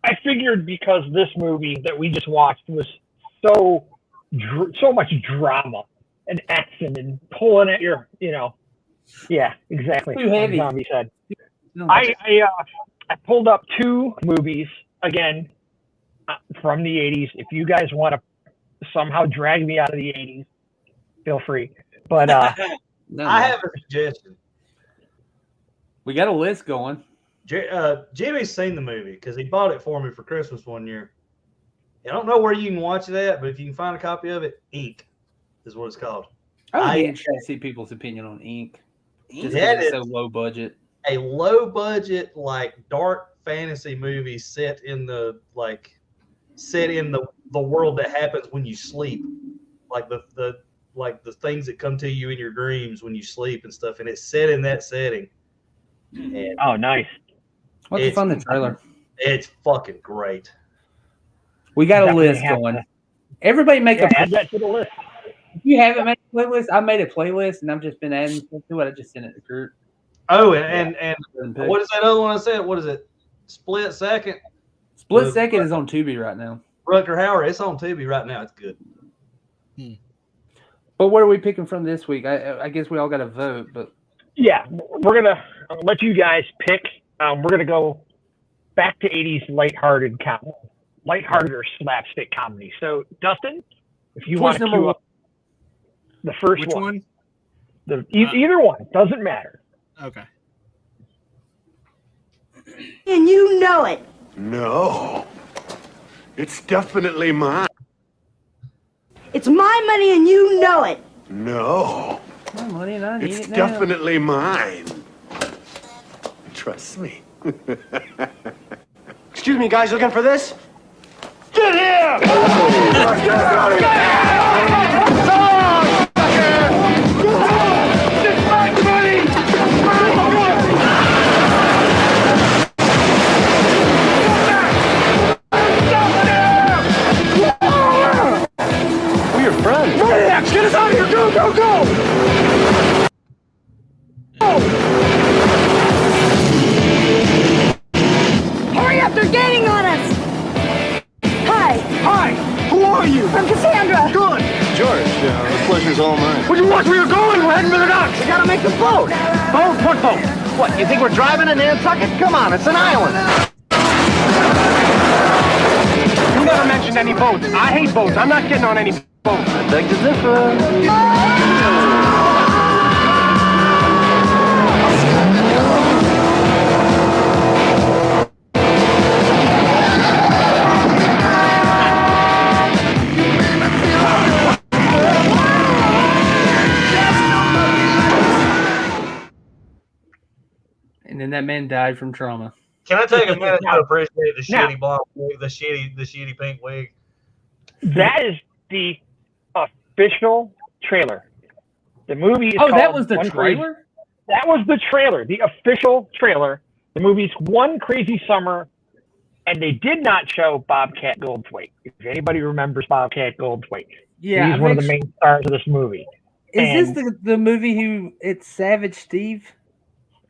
I figured because this movie that we just watched was so much drama and action and pulling at your, yeah, exactly. Too heavy. Like Zombie said. No. I pulled up 2 movies again from the 80s. If you guys want to somehow drag me out of the 80s, feel free. But No, I have a suggestion. we got a list going. Jimmy's seen the movie because he bought it for me for Christmas one year. I don't know where you can watch it at, but if you can find a copy of it, Ink is what it's called. I would be interested to see people's opinion on Ink. Just That because it's is so low budget. a low budget, like dark fantasy movie set in the world that happens when you sleep, like the things that come to you in your dreams when you sleep and stuff, and it's set in that setting. And oh, nice. What's It's- fun the trailer? it's fucking great. We got a Definitely list have going. to- Everybody make Yeah, a add that to the list. If you haven't made a playlist, I made a playlist and I've just been adding stuff to it. I just sent it to Kurt. Oh, and what is that other one I said? What is it? Split Second. Split Second is on Tubi right now. Rutger Hauer. It's on Tubi right now. It's good. But what are we picking from this week? I guess we all got to vote, but Yeah, we're going to let you guys pick. We're going to go back to 80s lighthearted or slapstick comedy. So, Dustin, if you want to number cue one. up the first Which one? Either one. Doesn't matter. Okay. And you know it. No. It's definitely mine. It's my money and you know it. No. my money and I need It's it now. definitely mine. Trust me. Excuse me, guys, looking for this? Get him! Get out of It's my money! We're your friends. Maniacs, get us out of here! Go, go, go! Hurry up, they're gaining on us. Hi, Hi! Who are you? I'm Cassandra. Good! George, the pleasure's all mine. Would you watch where you're going? We're heading to the docks! We gotta make the boat. Boat? What boat? What, you think we're driving to Nantucket? Come on, it's an island. You never mentioned any boats. I hate boats. I'm not getting on any boat. I beg to differ. And then that man died from trauma. Can I take a minute to appreciate the Now- shitty blonde wig, the shitty pink wig? That is the official trailer. The movie is Oh, called that was the One Crazy- trailer? That was the trailer, the official trailer. The movie's One Crazy Summer, and they did not show Bobcat Goldthwait. If anybody remembers Bobcat Goldthwait, Yeah. he's one of the main stars of this movie. Is this the movie who it's Savage Steve?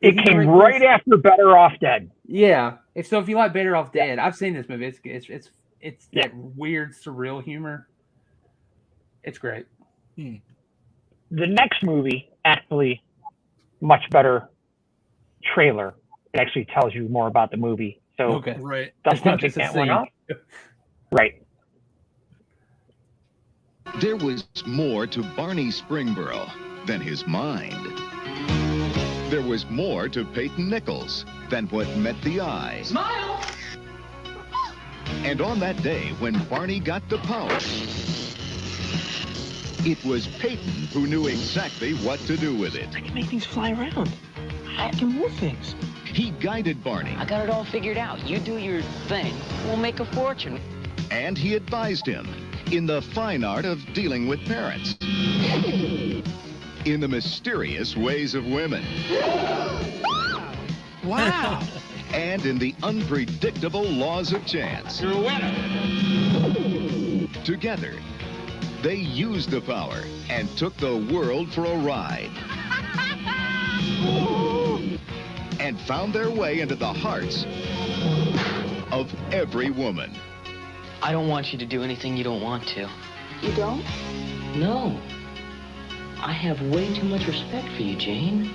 It came right after Better Off Dead. Yeah. So if you like Better Off Dead, I've seen this movie. It's that weird surreal humor. It's great. The next movie, actually, much better trailer. It actually tells you more about the movie. So right. Let's not take that one off. Right. There was more to Barney Springboro than his mind. There was more to Peyton Nichols than what met the eye. Smile! And on that day when Barney got the power, it was Peyton who knew exactly what to do with it. I can make things fly around. I can move things. He guided Barney. I got it all figured out. You do your thing. We'll make a fortune. And he advised him in the fine art of dealing with parents. In the mysterious ways of women. Wow. And in the unpredictable laws of chance. You're a winner. Together, they used the power and took the world for a ride. And found their way into the hearts of every woman. I don't want you to do anything you don't want to. You don't? No. I have way too much respect for you, Jane.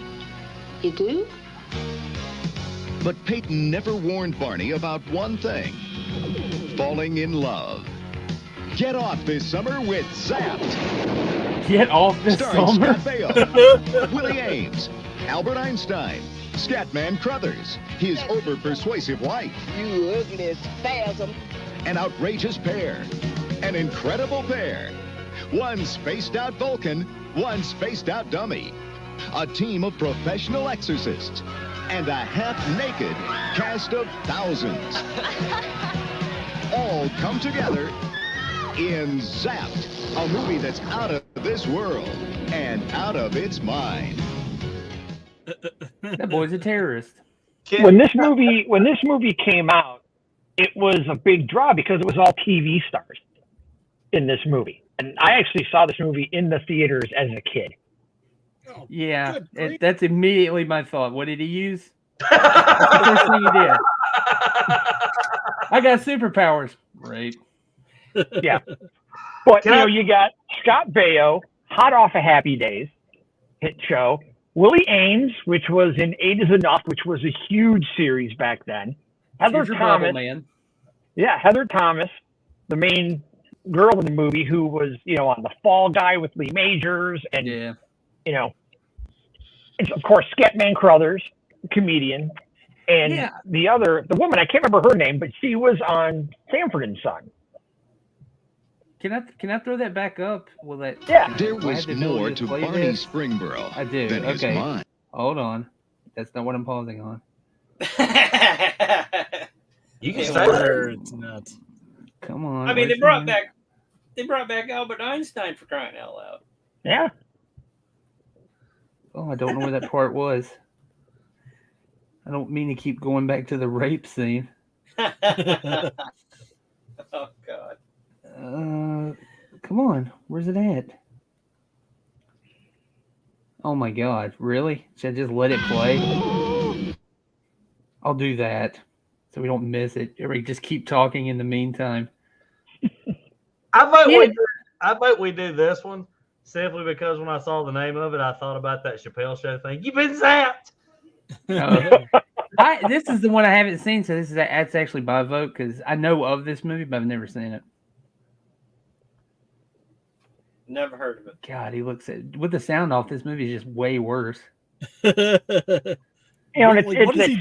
You do? But Peyton never warned Barney about one thing: falling in love. Get off this summer with Zapped. Get off this Starring summer. Scott Baio, Willie Ames, Albert Einstein, Scatman Crothers, his over-persuasive wife. You ugly spasm. An outrageous pair. An incredible pair. One spaced-out Vulcan, one spaced-out dummy. A team of professional exorcists. And a half-naked cast of thousands. All come together in Zapped, a movie that's out of this world and out of its mind. That boy's a terrorist. When this movie came out, it was a big draw because it was all TV stars in this movie. And I actually saw this movie in the theaters as a kid. Yeah, that's immediately my thought. What did he use? That's the first thing he did. I got superpowers. Right. Yeah. But, you got Scott Baio, hot off of Happy Days, hit show. Willie Ames, which was in 8 is Enough, which was a huge series back then. Heather Here's your Thomas. Bible, man. Yeah, Heather Thomas, the main girl in the movie who was, on The Fall Guy with Lee Majors. And, and of course, Scatman Crothers, comedian. And the woman, I can't remember her name, but she was on Sanford and Son. Can I throw that back up? Will that? Yeah. There was more to Barney Springboro I do. than his mind. Hold on. That's not what I'm pausing on. You can say that. It's not. Come on. I mean, they brought back Albert Einstein, for crying out loud. Yeah. Oh, I don't know where that part was. I don't mean to keep going back to the rape scene. Oh God. Come on. Where's it at? Oh my God. Really? Should I just let it play? I'll do that so we don't miss it. Or we just keep talking in the meantime. I bet we do this one simply because when I saw the name of it, I thought about that Chappelle Show thing. You've been zapped. This is the one I haven't seen, so that's actually my vote because I know of this movie, but I've never seen it. Never heard of it. God, he looks with the sound off. This movie is just way worse. It's the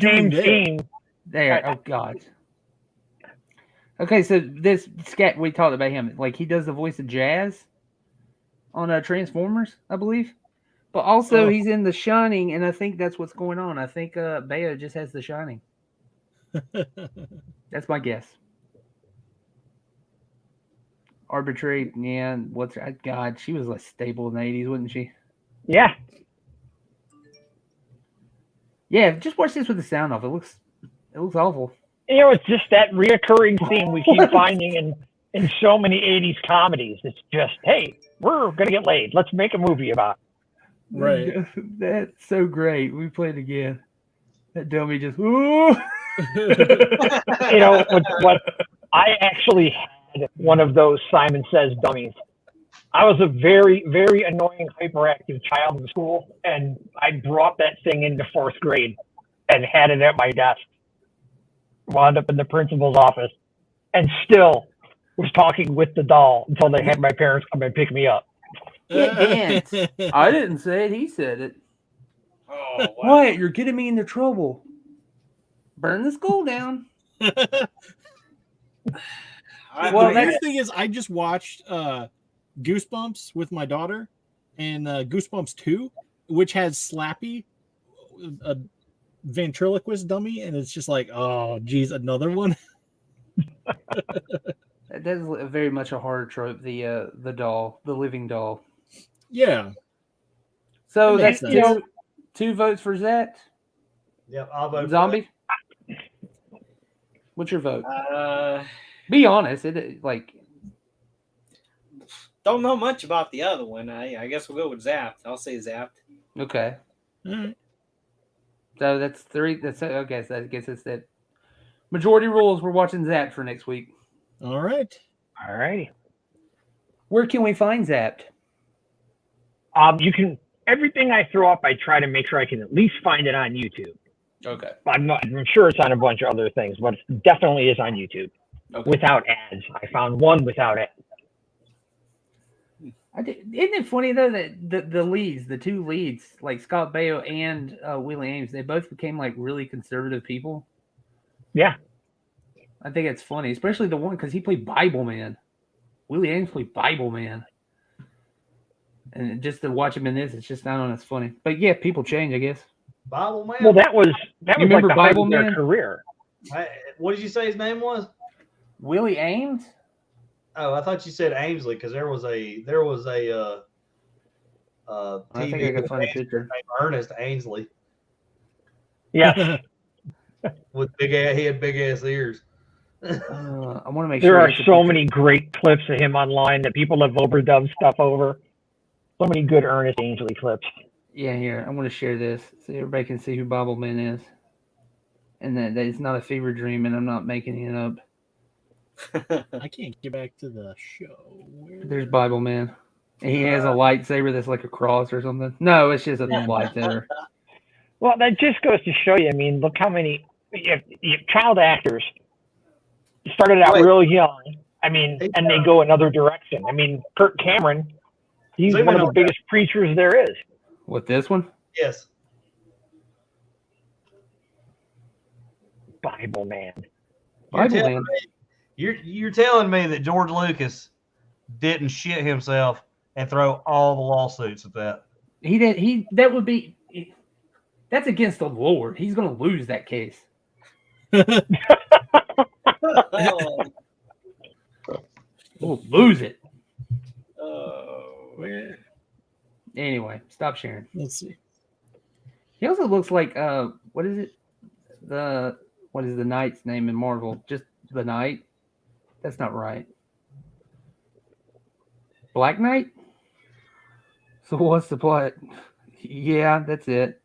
same theme. There. Oh God. Okay, so this Scat, we talked about him. Like he does the voice of Jazz on Transformers, I believe. But also, he's in The Shining, and I think that's what's going on. I think Bayo just has The Shining. That's my guess. Arbitrary, yeah. What's her? God, she was like staple in the 80s, wasn't she? Yeah. Yeah, just watch this with the sound off. It looks awful. You know, it's just that reoccurring theme we keep finding in so many 80s comedies. It's just, hey, we're going to get laid. Let's make a movie about it. Right. That's so great. We play it again. That dummy just, ooh. You know, what I actually had one of those Simon Says dummies. I was a very, very annoying, hyperactive child in school, and I brought that thing into 4th grade and had it at my desk. Wound up in the principal's office, and still was talking with the doll until they had my parents come and pick me up. It didn't. I didn't say it. He said it. Oh, wow. Wyatt, you're getting me into trouble. Burn the school down. The weird thing is, I just watched Goosebumps with my daughter, and Goosebumps 2, which has Slappy, a ventriloquist dummy, and it's just like, oh, geez, another one. That is very much a horror trope. The doll, the living doll. Yeah. So that that's two votes for Zach. Yep, I'll vote. Zombie. What's your vote? Be honest. It like. Don't know much about the other one. I guess we'll go with Zapped. I'll say Zapped. Okay. All right. So that's 3. That's okay. So I guess it's that. Majority rules. We're watching Zapped for next week. All right. All righty. Where can we find Zapped? You can, everything I throw up, I try to make sure I can at least find it on YouTube. Okay. I'm sure it's on a bunch of other things, but it definitely is on YouTube. Okay. Without ads. I found one without ads. Isn't it funny though that the leads, the 2 leads, like Scott Baio and Willie Ames, they both became like really conservative people. Yeah. I think it's funny, especially the one because he played Bible Man. Willie Ames played Bible Man. And just to watch him in this, it's just, I don't know, it's funny. But yeah, people change, I guess. Bible Man? Well, that was like remember the height Bible of their Man? career. What did you say his name was? Willie Ames? Oh, I thought you said Ainsley because there was a I think I can find a picture. named Ernest Ainsley Yeah. with he had big ass ears. I want to make There sure. are so many great clips of him online that people have overdubbed stuff over. So many good Ernest Ainsley clips. Yeah, here. I want to share this so everybody can see who Bible Man is. And that it's not a fever dream, and I'm not making it up. I can't get back to the show. There's Bible Man. And he has a lightsaber that's like a cross or something. No, it's just a lightsaber. Well, that just goes to show you. I mean, look how many you have child actors started out real young. I mean, and they go another direction. I mean, Kirk Cameron, he's one of the biggest preachers there is. What, this one? Yes. Bible Man. You're telling me that George Lucas didn't shit himself and throw all the lawsuits at that? He did. That would be. That's against the Lord. He's going to lose that case. We'll lose it. Anyway, stop sharing. Let's see. He also looks like what is it? What is the Knight's name in Marvel? Just the Knight? That's not right. Black Knight? So what's the plot? Yeah, that's it.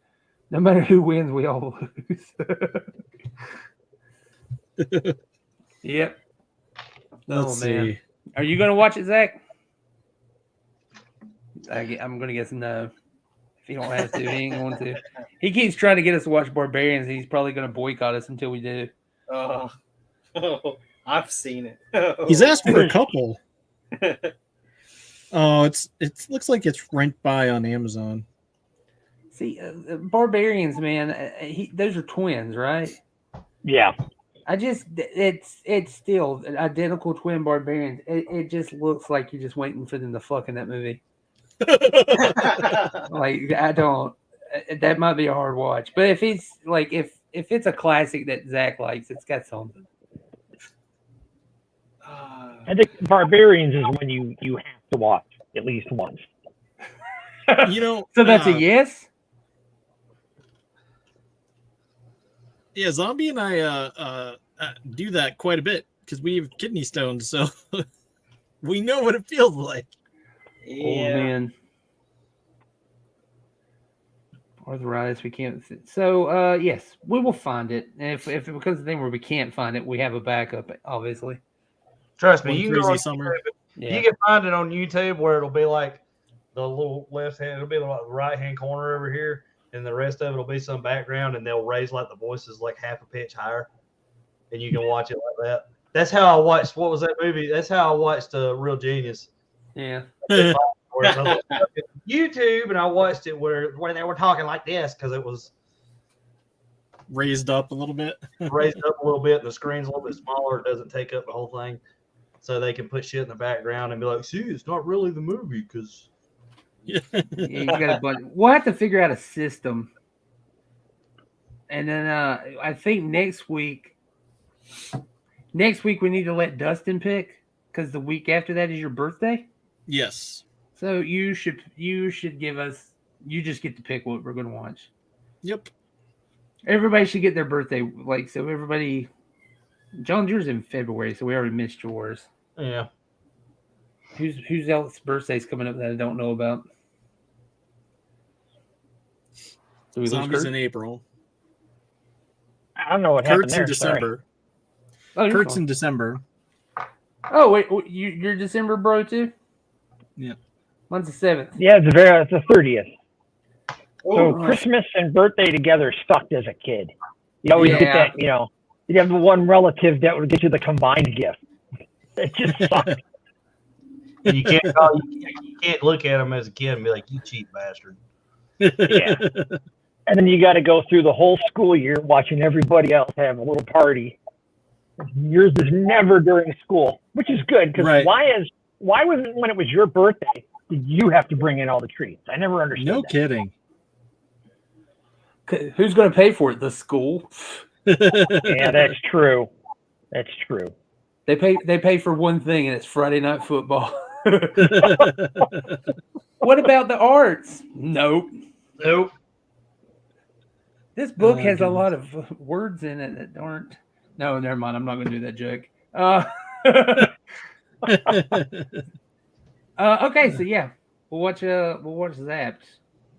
No matter who wins, we all lose. Yep. Let's see. Man. Are you going to watch it, Zach? I'm going to guess no. If he don't have to, he ain't going to. He keeps trying to get us to watch Barbarians. He's probably going to boycott us until we do. Oh, I've seen it. He's asked for a couple. Oh, it looks like it's rent by on Amazon. See, Barbarians, man, those are twins, right? Yeah. It's still identical twin Barbarians. It just looks like you're just waiting for them to fuck in that movie. Like, I don't. That might be a hard watch, but if it's like if it's a classic that Zach likes, it's got something. I think Barbarians is when you have to watch at least once. So that's a yes. Yeah, Zombie and I do that quite a bit because we have kidney stones, so we know what it feels like. Yeah. Oh man. Arthritis, we can't. So, yes, we will find it. And if it becomes a thing where we can't find it, we have a backup, obviously. Trust me, One you can go crazy on summer. YouTube. You can find it on YouTube where it'll be like the little left hand, it'll be the right hand corner over here, and the rest of it will be some background, and they'll raise like the voices like half a pitch higher, and you can watch it like that. That's how I watched. What was that movie? That's how I watched Real Genius. Yeah. YouTube, and I watched it where they were talking like this because it was raised up a little bit. Raised up a little bit, and the screen's a little bit smaller. It doesn't take up the whole thing, so they can put shit in the background and be like, "See, it's not really the movie because." Yeah, you got a bunch. We'll have to figure out a system, and then I think next week we need to let Dustin pick because the week after that is your birthday. Yes. So you should give us. You just get to pick what we're going to watch. Yep. Everybody should get their birthday so. Everybody, John, yours in February, so we already missed yours. Yeah. Who's else's birthday's coming up that I don't know about? Zombies in April. I don't know what happened Kurt's there. in December. Oh, Kurt's in December. Oh wait, you're December bro too? Yeah. Mine's the 7th. Yeah, it's the 30th. So Oh, Christmas and birthday together sucked as a kid. You always get that, you'd have the one relative that would get you the combined gift. It just sucked. And you can't look at them as a kid and be like, "You cheap bastard." Yeah. And then you got to go through the whole school year watching everybody else have a little party. Yours is never during school, which is good because why was it when it was your birthday did you have to bring in all the treats? I never understood. No that. kidding. Who's going to pay for it? The school. Yeah, that's true. That's true. They pay for one thing, and it's Friday Night Football. What about the arts? Nope. This book has a lot of words in it that aren't. No, never mind. I'm not going to do that joke. Okay, so yeah, we'll watch Zapped.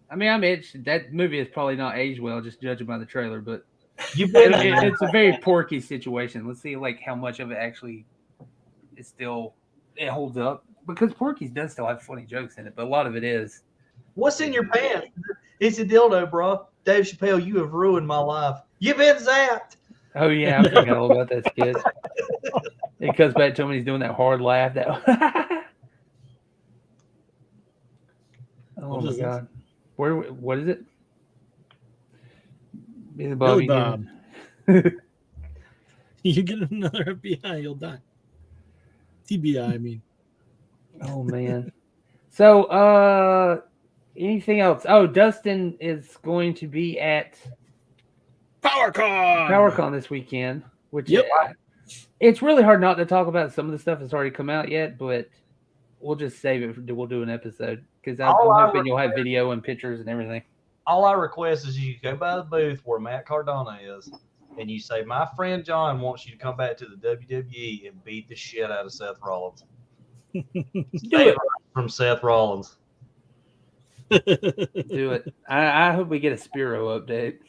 I mean, that movie is probably not aged well, just judging by the trailer, but it's a very Porky situation. Let's see, how much of it actually is still it holds up because Porky's does still have funny jokes in it, but a lot of it is. What's in your pants? It's a dildo, bro. Dave Chappelle, you have ruined my life. You've been zapped. Oh yeah, I forgot all about that skit. It comes back to him when he's doing that hard laugh. Oh my god. What is it? Billy Bob. You get another FBI, you'll die. TBI, I mean. Oh man. So anything else? Oh, Dustin is going to be at PowerCon this weekend, which it's really hard not to talk about some of the stuff that's already come out yet, but we'll just save it. We'll do an episode because I'm hoping you'll have video and pictures and everything. All I request is you go by the booth where Matt Cardona is, and you say, "My friend John wants you to come back to the WWE and beat the shit out of Seth Rollins." Stay away from Seth Rollins. Do it. I hope we get a Spiro update.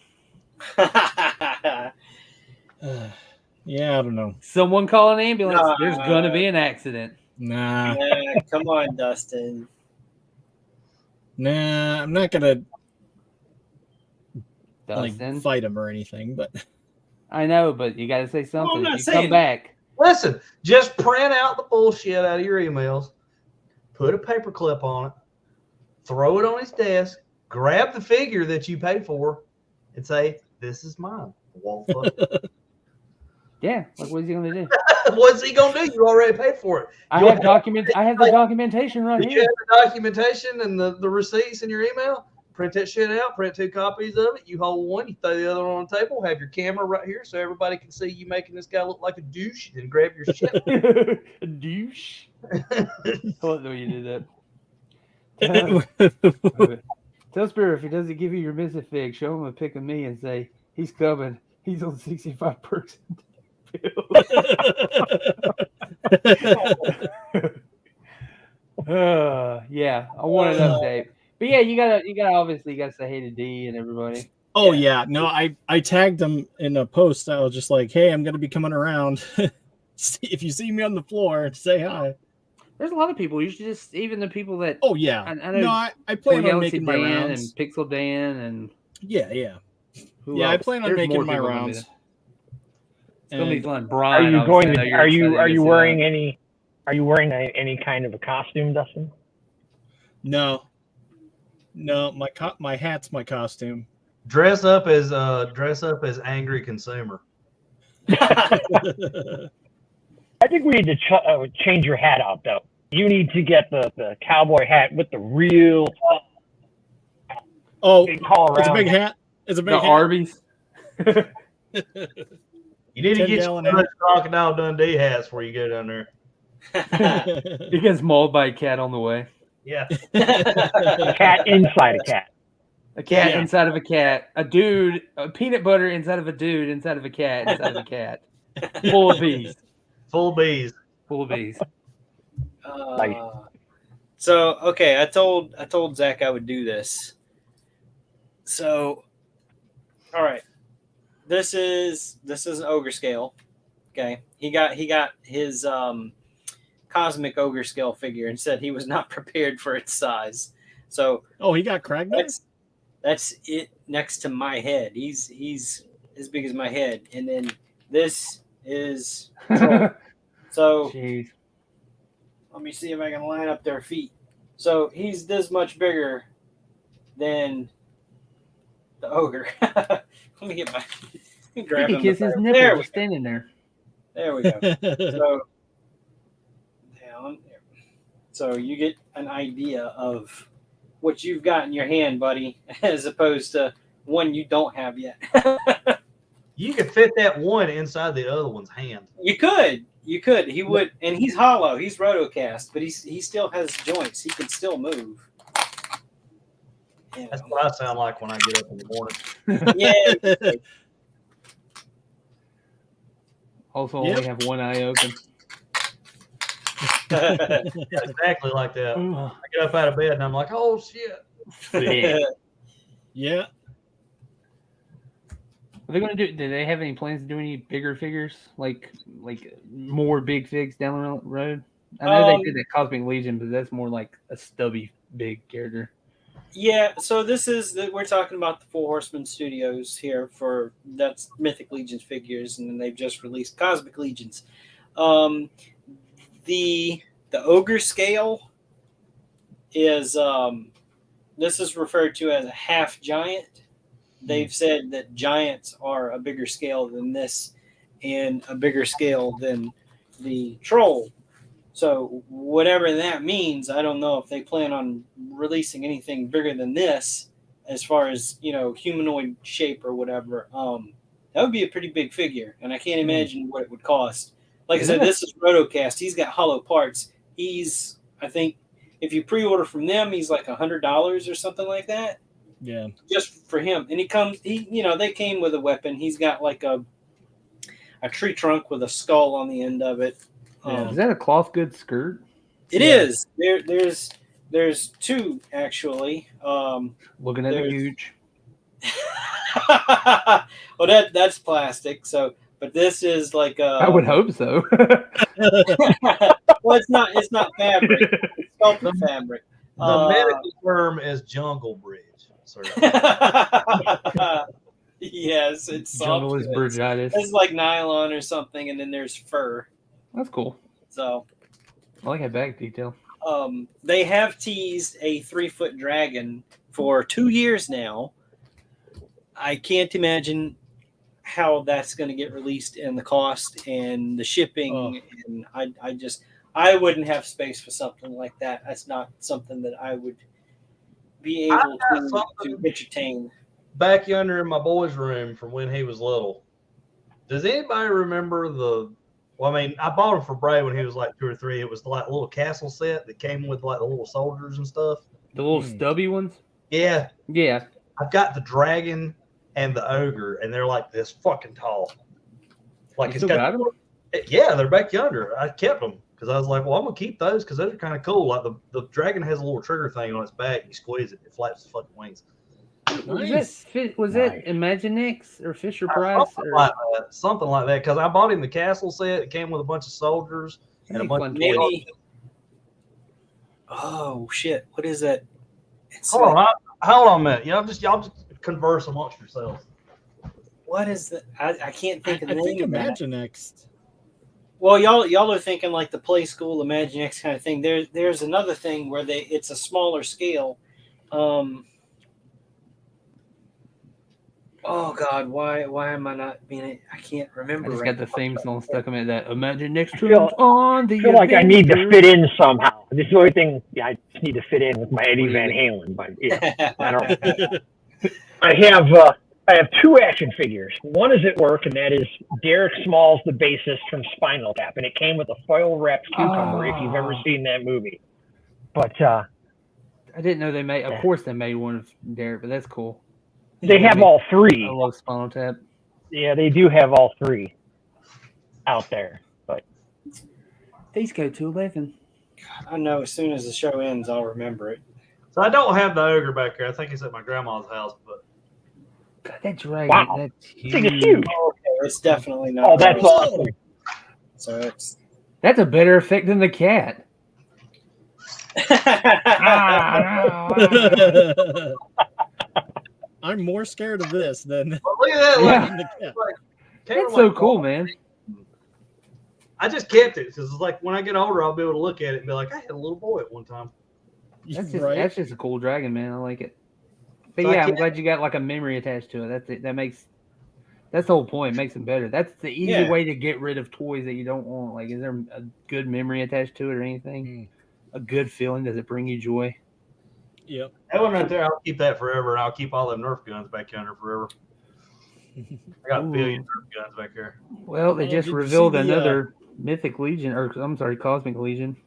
Yeah, I don't know. Someone call an ambulance. There's gonna be an accident. Nah. Yeah, come on, Dustin. Nah, I'm not gonna Dustin fight him or anything, but I know, but you gotta say something. Well, come back. Listen, just print out the bullshit out of your emails, put a paperclip on it, throw it on his desk, grab the figure that you paid for, and say, "This is mine." Yeah, like what is he gonna do? What's he gonna do? You already paid for it. I have the documentation right You here. have the documentation and the receipts in your email. Print that shit out. Print 2 copies of it. You hold one. You throw the other one on the table. Have your camera right here so everybody can see you making this guy look like a douche. And grab your shit. A douche. I love the way you did that. Tell Spirit if he doesn't give you your Misfit fig, show him a pic of me and say he's coming. He's on 65%. Yeah, I want an update. But yeah, you gotta say hey to D and everybody. Oh yeah, no, I tagged them in a post. I was just like, hey, I'm gonna be coming around. If you see me on the floor, say hi. There's a lot of people. You should just even the people that. Oh yeah, I know. No, I plan on Galaxy making my Dan rounds. and Pixel Dan and yeah. Who I else? plan on There's making more my people rounds. It's gonna be fun. Are Brian, you obviously, going? I know you're Are you excited to see wearing that. any? Are you wearing any kind of a costume, Dustin? No, my hat's my costume. Dress up as angry consumer. I think we need to change your hat out, though. You need to get the cowboy hat with the real big call it's a around. big hat. It's a big hat. Arby's. You need to get $10 some hat. Crocodile Dundee hats before you go down there. He gets mauled by a cat on the way. Yeah. A cat inside a cat. A cat inside of a cat. A dude, a peanut butter inside of a dude, inside of a cat, inside of a cat. Full of bees. Full bees. Full of bees. So okay, I told Zach I would do this. So, all right, this is an ogre scale. Okay, he got his cosmic ogre scale figure and said he was not prepared for its size. So he got Kragnar? That's it next to my head. He's as big as my head, and then this is Troll. So jeez. Let me see if I can line up their feet. So he's this much bigger than the ogre. Let me get my grab You him. can kiss his There nipple we just standing there. There we go. So down there. So you get an idea of what you've got in your hand, buddy, as opposed to one you don't have yet. You could fit that one inside the other one's hand. You could. He would, and he's hollow. He's rotocast, but he still has joints. He can still move. That's what I sound like when I get up in the morning. Yeah. Also, only have one eye open. Yeah, exactly like that. I get up out of bed and I'm like, oh shit. Yeah. Are they going to do? Do they have any plans to do any bigger figures, like more big figs down the road? I know they did the Cosmic Legion, but that's more like a stubby big character. Yeah. So this is we're talking about the Four Horsemen Studios here for that's Mythic Legions figures, and then they've just released Cosmic Legions. The ogre scale is this is referred to as a half giant. They've said that giants are a bigger scale than this and a bigger scale than the troll. So whatever that means, I don't know if they plan on releasing anything bigger than this as far as, humanoid shape or whatever. That would be a pretty big figure, and I can't imagine what it would cost. Like I said, this is Rotocast. He's got hollow parts. I think, if you pre-order from them, he's like $100 or something like that. Yeah. Just for him. And they came with a weapon. He's got like a tree trunk with a skull on the end of it. Is that a cloth good skirt? It is. There's two actually. Looking at the huge. Well, that's plastic. So, but this is like I would hope so. Well, it's not fabric. It's sculpted fabric. The medical term is jungle bridge. Yes, it's jungle is bridgitis. It's like nylon or something, and then there's fur. That's cool. So I like that back detail. They have teased a 3-foot dragon for 2 years now. I can't imagine how that's going to get released and the cost and the shipping. And I wouldn't have space for something like that. That's not something that I would be able to entertain. Back yonder in my boy's room from when he was little. Does anybody remember well, I mean, I bought it for Bray when he was like 2 or 3. It was like a little castle set that came with like the little soldiers and stuff. The little stubby ones? Yeah. Yeah. I've got the dragon and the ogre, and they're like this fucking tall. Like you still got them? Yeah, they're back yonder. I kept them because I was like, well, I'm gonna keep those because those are kind of cool. Like the dragon has a little trigger thing on its back. You squeeze it, it flaps its fucking wings. Nice. Was that Imaginext or Fisher Price? Something like that. Because I bought him the castle set. It came with a bunch of soldiers and a bunch of maybe. Oh shit! What is that? Hold on a minute. Y'all just converse amongst yourselves. What is that? I can't think of the name. I think Imaginext. Well, y'all are thinking like the Play School Imaginext kind of thing. There's another thing where it's a smaller scale. Oh God, why am I not being? I can't remember. I just right got the theme song stuck in that. Imaginext on the. I feel like I need to fit in somehow. This is the only thing. Yeah, I just need to fit in with my Eddie Van Halen. But yeah, I don't. I have 2 action figures. One is at work, and that is Derek Smalls, the bassist from Spinal Tap, and it came with a foil wrapped cucumber. If you've ever seen that movie, but I didn't know they made. Of course, they made one of Derek, but that's cool. They have all 3. I love Spinal Tap. Yeah, they do have all 3 out there. But these go to 11. I know as soon as the show ends, I'll remember it. So I don't have the ogre back here. I think it's at my grandma's house. But God, that dragon, wow, that's huge. It's huge. Okay, it's definitely not. Oh, that's awesome. So that's a better effect than the cat. I'm more scared of this than. Well, look at that! Yeah. That's so cool, man. I just kept it because it's like when I get older, I'll be able to look at it and be like, I had a little boy at one time. That's just a cool dragon, man. I like it. But so I'm glad you got like a memory attached to it. That's it. That's the whole point. It makes them better. That's the easy way to get rid of toys that you don't want. Like, is there a good memory attached to it or anything? A good feeling? Does it bring you joy? Yep. That one right there, I'll keep that forever, and I'll keep all them Nerf guns back yonder forever. I got a billion Nerf guns back there. Well, they just revealed another Mythic Legion, or I'm sorry, Cosmic Legion.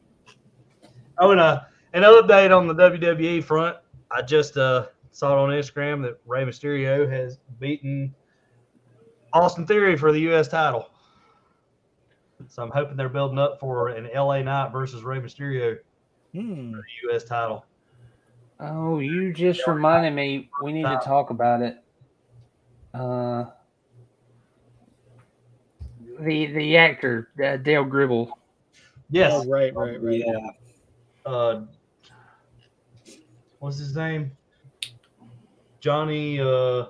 Oh, and an update on the WWE front. I just saw it on Instagram that Rey Mysterio has beaten Austin Theory for the U.S. title. So I'm hoping they're building up for an LA Knight versus Rey Mysterio for the U.S. title. Oh, you just reminded me. We need to talk about it. The actor Dale Gribble. Yes. Oh, right. Yeah. What's his name? Johnny. I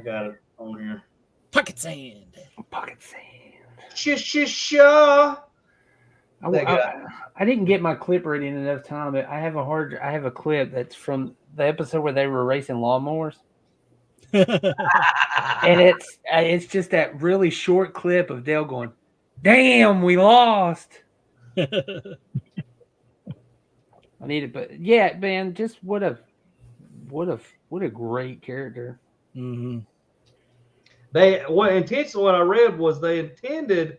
got it on here. Pocket sand. Sha. I didn't get my clip ready in enough time, but I have a clip that's from the episode where they were racing lawnmowers. And it's just that really short clip of Dale going, "Damn, we lost." I need it, but yeah, man, just what a great character. Mm-hmm. What I read was they intended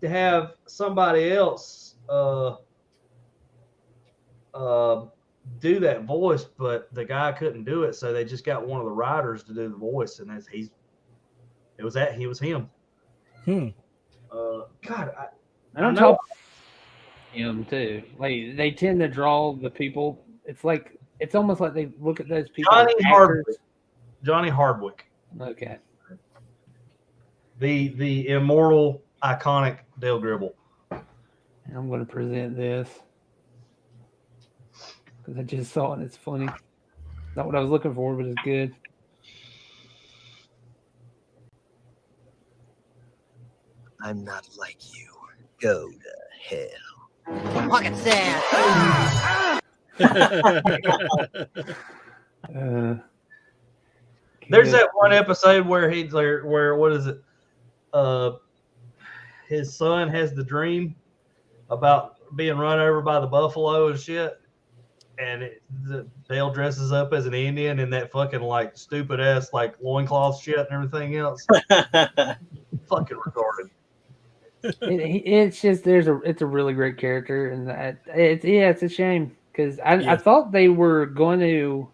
to have somebody else do that voice, but the guy couldn't do it, so they just got one of the writers to do the voice, and he was him. God, I know him too. Like, they tend to draw the people. It's almost like they look at those people. Johnny Hardwick. Okay. The immortal, iconic Dale Gribble. I'm going to present this because I just saw it. It's funny. Not what I was looking for, but it's good. I'm not like you. Go to hell. Pocket sand. There's that one episode where he's like, where what is it? His son has the dream about being run over by the buffalo and shit, and Dale dresses up as an Indian in that fucking like stupid ass like loincloth shit and everything else. Fucking retarded. It's just it's a really great character, and it's a shame because I thought they were going to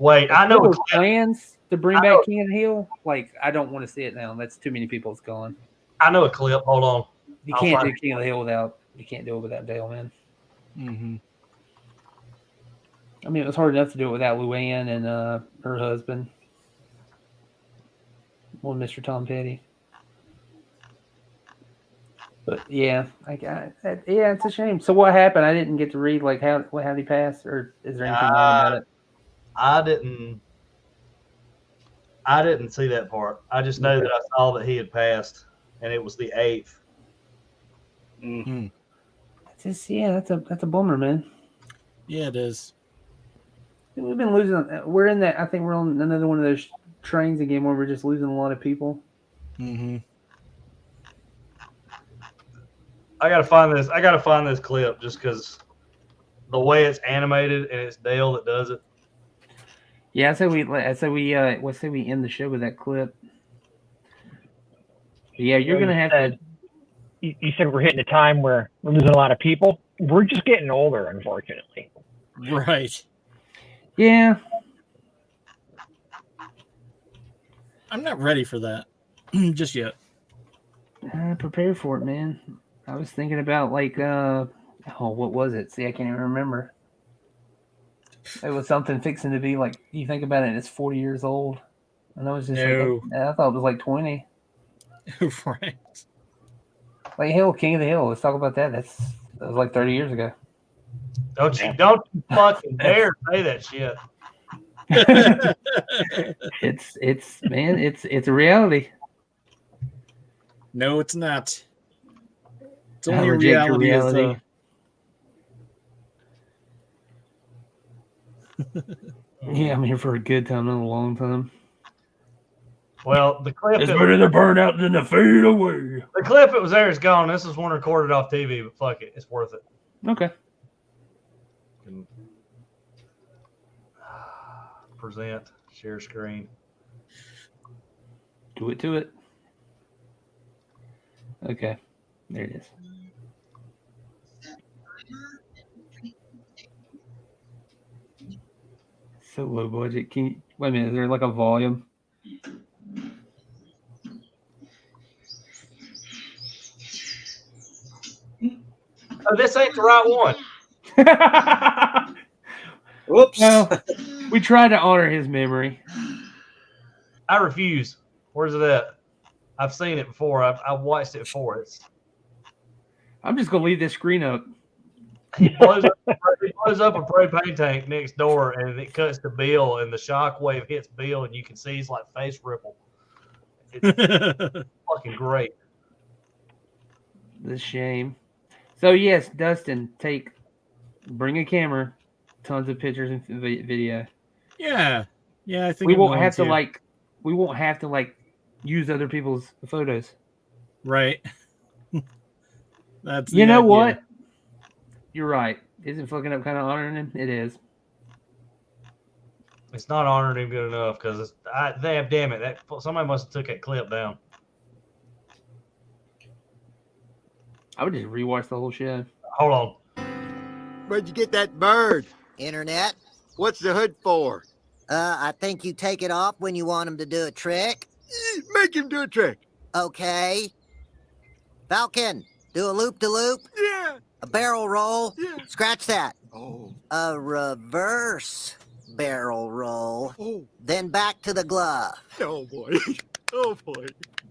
I know plans to bring back King of the Hill. Like I don't want to see it now. That's too many people. It's gone. I know a clip. Hold on. You can't do King of the Hill without Dale, man. Mm-hmm. I mean, it was hard enough to do it without Luann and her husband, Mr. Tom Petty. But yeah, it's a shame. So what happened? I didn't get to read like how he passed, or is there anything about it? I didn't see that part. I just know that I saw that he had passed, and it was the 8th. Mm-hmm. That's a bummer, man. Yeah, it is. We've been losing. We're in that. I think we're on another one of those trains again where we're just losing a lot of people. Mm-hmm. I gotta find this clip just because the way it's animated and it's Dale that does it. Yeah, I say we end the show with that clip. Yeah, you're gonna have to. You said we're hitting a time where we're losing a lot of people. We're just getting older, unfortunately. Right. Yeah. I'm not ready for that just yet. Prepare for it, man. I was thinking about like what was it? See, I can't even remember. It was something fixing to be like you think about it, it's 40 years old. And I was just I thought it was like 20. Right. Like King of the Hill. Let's talk about that. That was like 30 years ago. Don't you fucking dare say that shit. It's a reality. No, it's not. It's only reality. Yeah, I'm here for a good time, not a long time. Well, the clip it's better to burn out than to fade away. The clip that was there is gone. This is one recorded off TV, but fuck it, it's worth it. Okay. Present, share screen. Do it to it. Okay, there it is. So low budget. Wait a minute, is there like a volume? Oh, this ain't the right one. Whoops. Well, we try to honor his memory. I refuse. Where's it at? I've seen it before. I've watched it before. I'm just gonna leave this screen up. He blows up a propane tank next door, and it cuts to Bill, and the shockwave hits Bill, and you can see his like face ripple. It's fucking great. The shame. So yes, Dustin, bring a camera, tons of pictures and video. Yeah, I think we won't have to use other people's photos. Right. That's you know idea. What? You're right. Isn't fucking up kind of honoring him? It is. It's not honoring him good enough because damn it, that somebody must have took that clip down. I would just rewatch the whole show. Hold on. Where'd you get that bird? Internet. What's the hood for? I think you take it off when you want him to do a trick. Make him do a trick. Okay. Falcon, do a loop-de-loop. Yeah. A barrel roll. Yeah. Scratch that. Oh. A reverse barrel roll. Oh. Then back to the glove. Oh, boy. Oh, boy.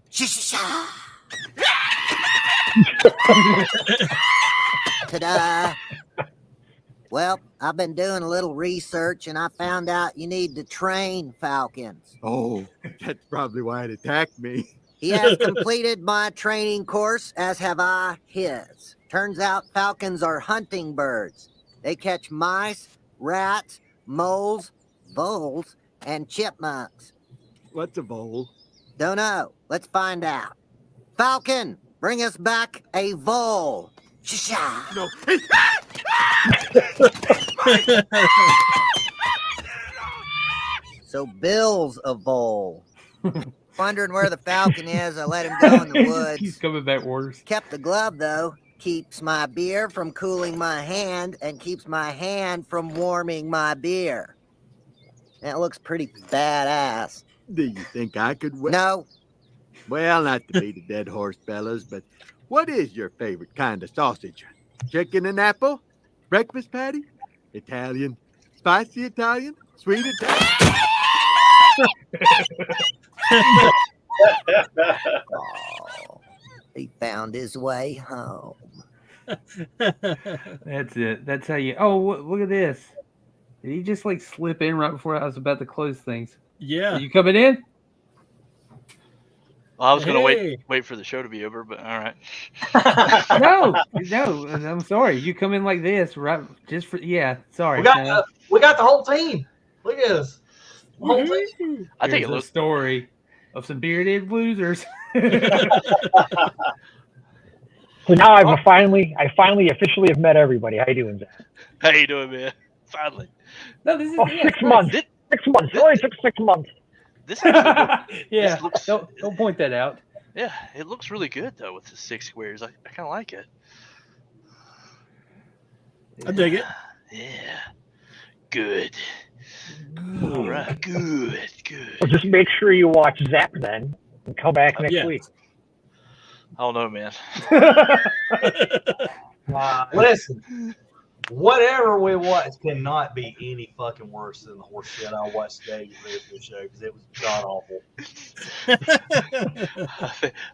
Sha-sha-sha. Ta-da! Well, I've been doing a little research and I found out you need to train falcons. Oh, that's probably why it attacked me. He has completed my training course, as have I his. Turns out falcons are hunting birds. They catch mice, rats, moles, voles, and chipmunks. What's a vole? Don't know. Let's find out. Falcon, bring us back a vole. Sha-sha. No. So Bill's a vole. Wondering where the falcon is. I let him go in the woods. He's coming back worse. Kept the glove, though. Keeps my beer from cooling my hand and keeps my hand from warming my beer. That looks pretty badass. Do you think I could win? No. Well, not to beat a dead horse, fellas, but what is your favorite kind of sausage? Chicken and apple? Breakfast patty? Italian? Spicy Italian? Sweet Italian? Oh, he found his way home. That's it. That's how you. Oh, look at this. Did he just like slip in right before I was about to close things? Yeah. Are you coming in? Well, I was going to wait for the show to be over, but all right. No, I'm sorry. You come in like this, right? Just for sorry. We got the whole team. Look at this. I think think it looks a story of some bearded losers. So now I finally officially have met everybody. How you doing, Zach? How you doing, man? Finally. No, this is 6 months. 6 months. It only took 6 months. This actually yeah. this looks, don't point that out. Yeah, it looks really good though with the 6 squares. I kind of like it. I dig it. Yeah. Good. All right. Good. Well, just make sure you watch Zap then and come back next week. I don't know, man. Listen, whatever we watch cannot be any fucking worse than the horse shit I watched today with the show because it was god awful.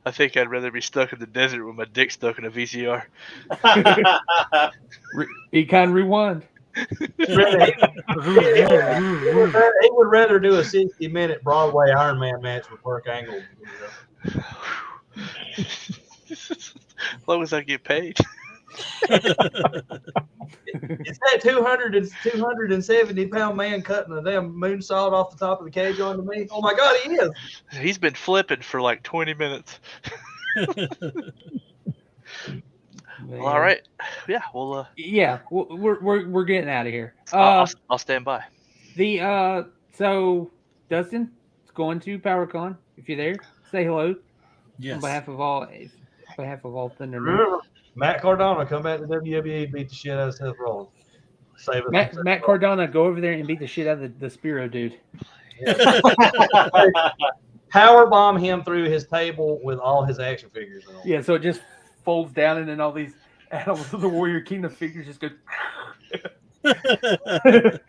I think I'd rather be stuck in the desert with my dick stuck in a VCR. Econ rewind. He would rather do a 60-minute Broadway Iron Man match with Kirk Angle. As long as I get paid. It's that 270-pound man cutting a damn moonsault off the top of the cage onto me. Oh my God, he is. He's been flipping for like 20 minutes. Well, all right. Yeah. Well. Yeah. We're getting out of here. I'll stand by. So Dustin is going to PowerCon. If you're there, say hello. Yes. On behalf of all Thunder. Remember, Matt Cardona come back to WWE, beat the shit out of Seth Rollins. Save us. Matt Cardona, go over there and beat the shit out of the Spiro dude. Powerbomb him through his table with all his action figures on. Yeah, so it just folds down and then all these Animals of the Warrior Kingdom figures just go. I'd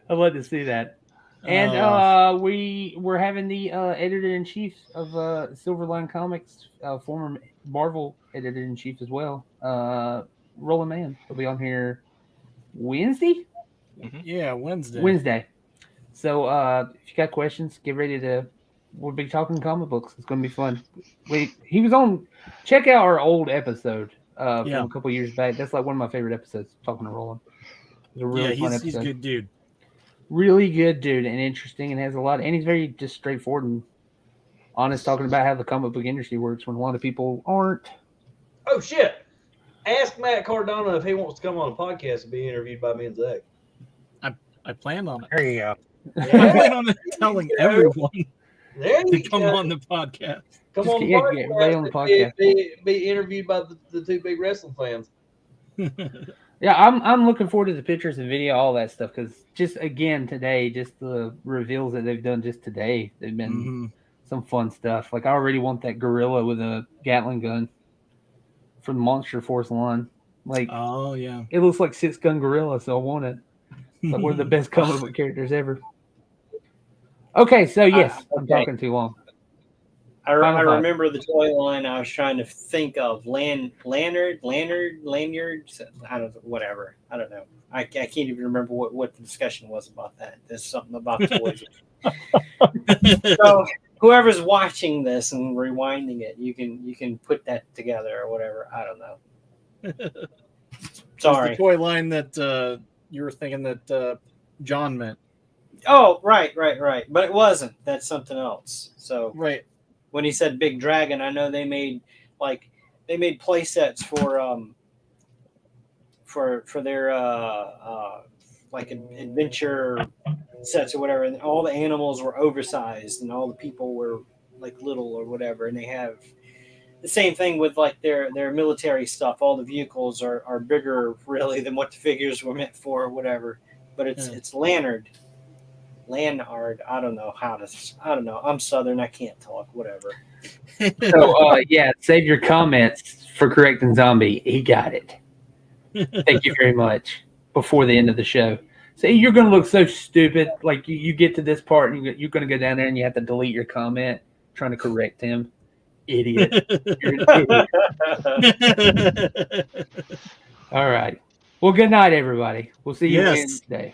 love to see that. And we're having the editor-in-chief of Silverline Comics, former Marvel editor-in-chief as well, Roland Man. He'll be on here Wednesday? Yeah, Wednesday. Wednesday. So if you got questions, get ready to. We'll be talking comic books. It's going to be fun. He was on. Check out our old episode from a couple years back. That's like one of my favorite episodes. Talking to Roland. It was a really fun episode. He's a good dude. Really good dude and interesting and has a lot. And he's very just straightforward and honest, talking about how the comic book industry works when a lot of people aren't. Oh shit! Ask Matt Cardona if he wants to come on a podcast and be interviewed by me and Zach. I plan on it. There you go. I plan on telling everyone to come on the podcast. Come on, get everybody on the podcast. Be interviewed by the two big wrestling fans. Yeah, I'm looking forward to the pictures and video, all that stuff, because just again today, just the reveals that they've done just today, they've been some fun stuff. Like I already want that gorilla with a Gatling gun from the Monster Force line. Like, oh yeah, it looks like 6-gun gorilla, so I want it. It's like one of the best comic book characters ever. Okay, so yes, I'm talking too long. I remember the toy line I was trying to think of. Lanyard. I don't know, whatever. I don't know. I can't even remember what the discussion was about that. There's something about toys. So whoever's watching this and rewinding it, you can put that together or whatever. I don't know. Sorry. The toy line that you were thinking that John meant. Oh, right. But it wasn't. That's something else. So Right. when he said Big Dragon, I know they made play sets for their like adventure sets or whatever, and all the animals were oversized and all the people were like little or whatever, and they have the same thing with like their military stuff. All the vehicles are bigger really than what the figures were meant for or whatever. But it's Lannard. I don't know. I'm Southern. I can't talk. Whatever. So save your comments for correcting Zombie. He got it. Thank you very much. Before the end of the show. See, you're going to look so stupid. Like you get to this part and you're going to go down there and you have to delete your comment trying to correct him. Idiot. You're an idiot. All right. Well, good night, everybody. We'll see you Wednesday.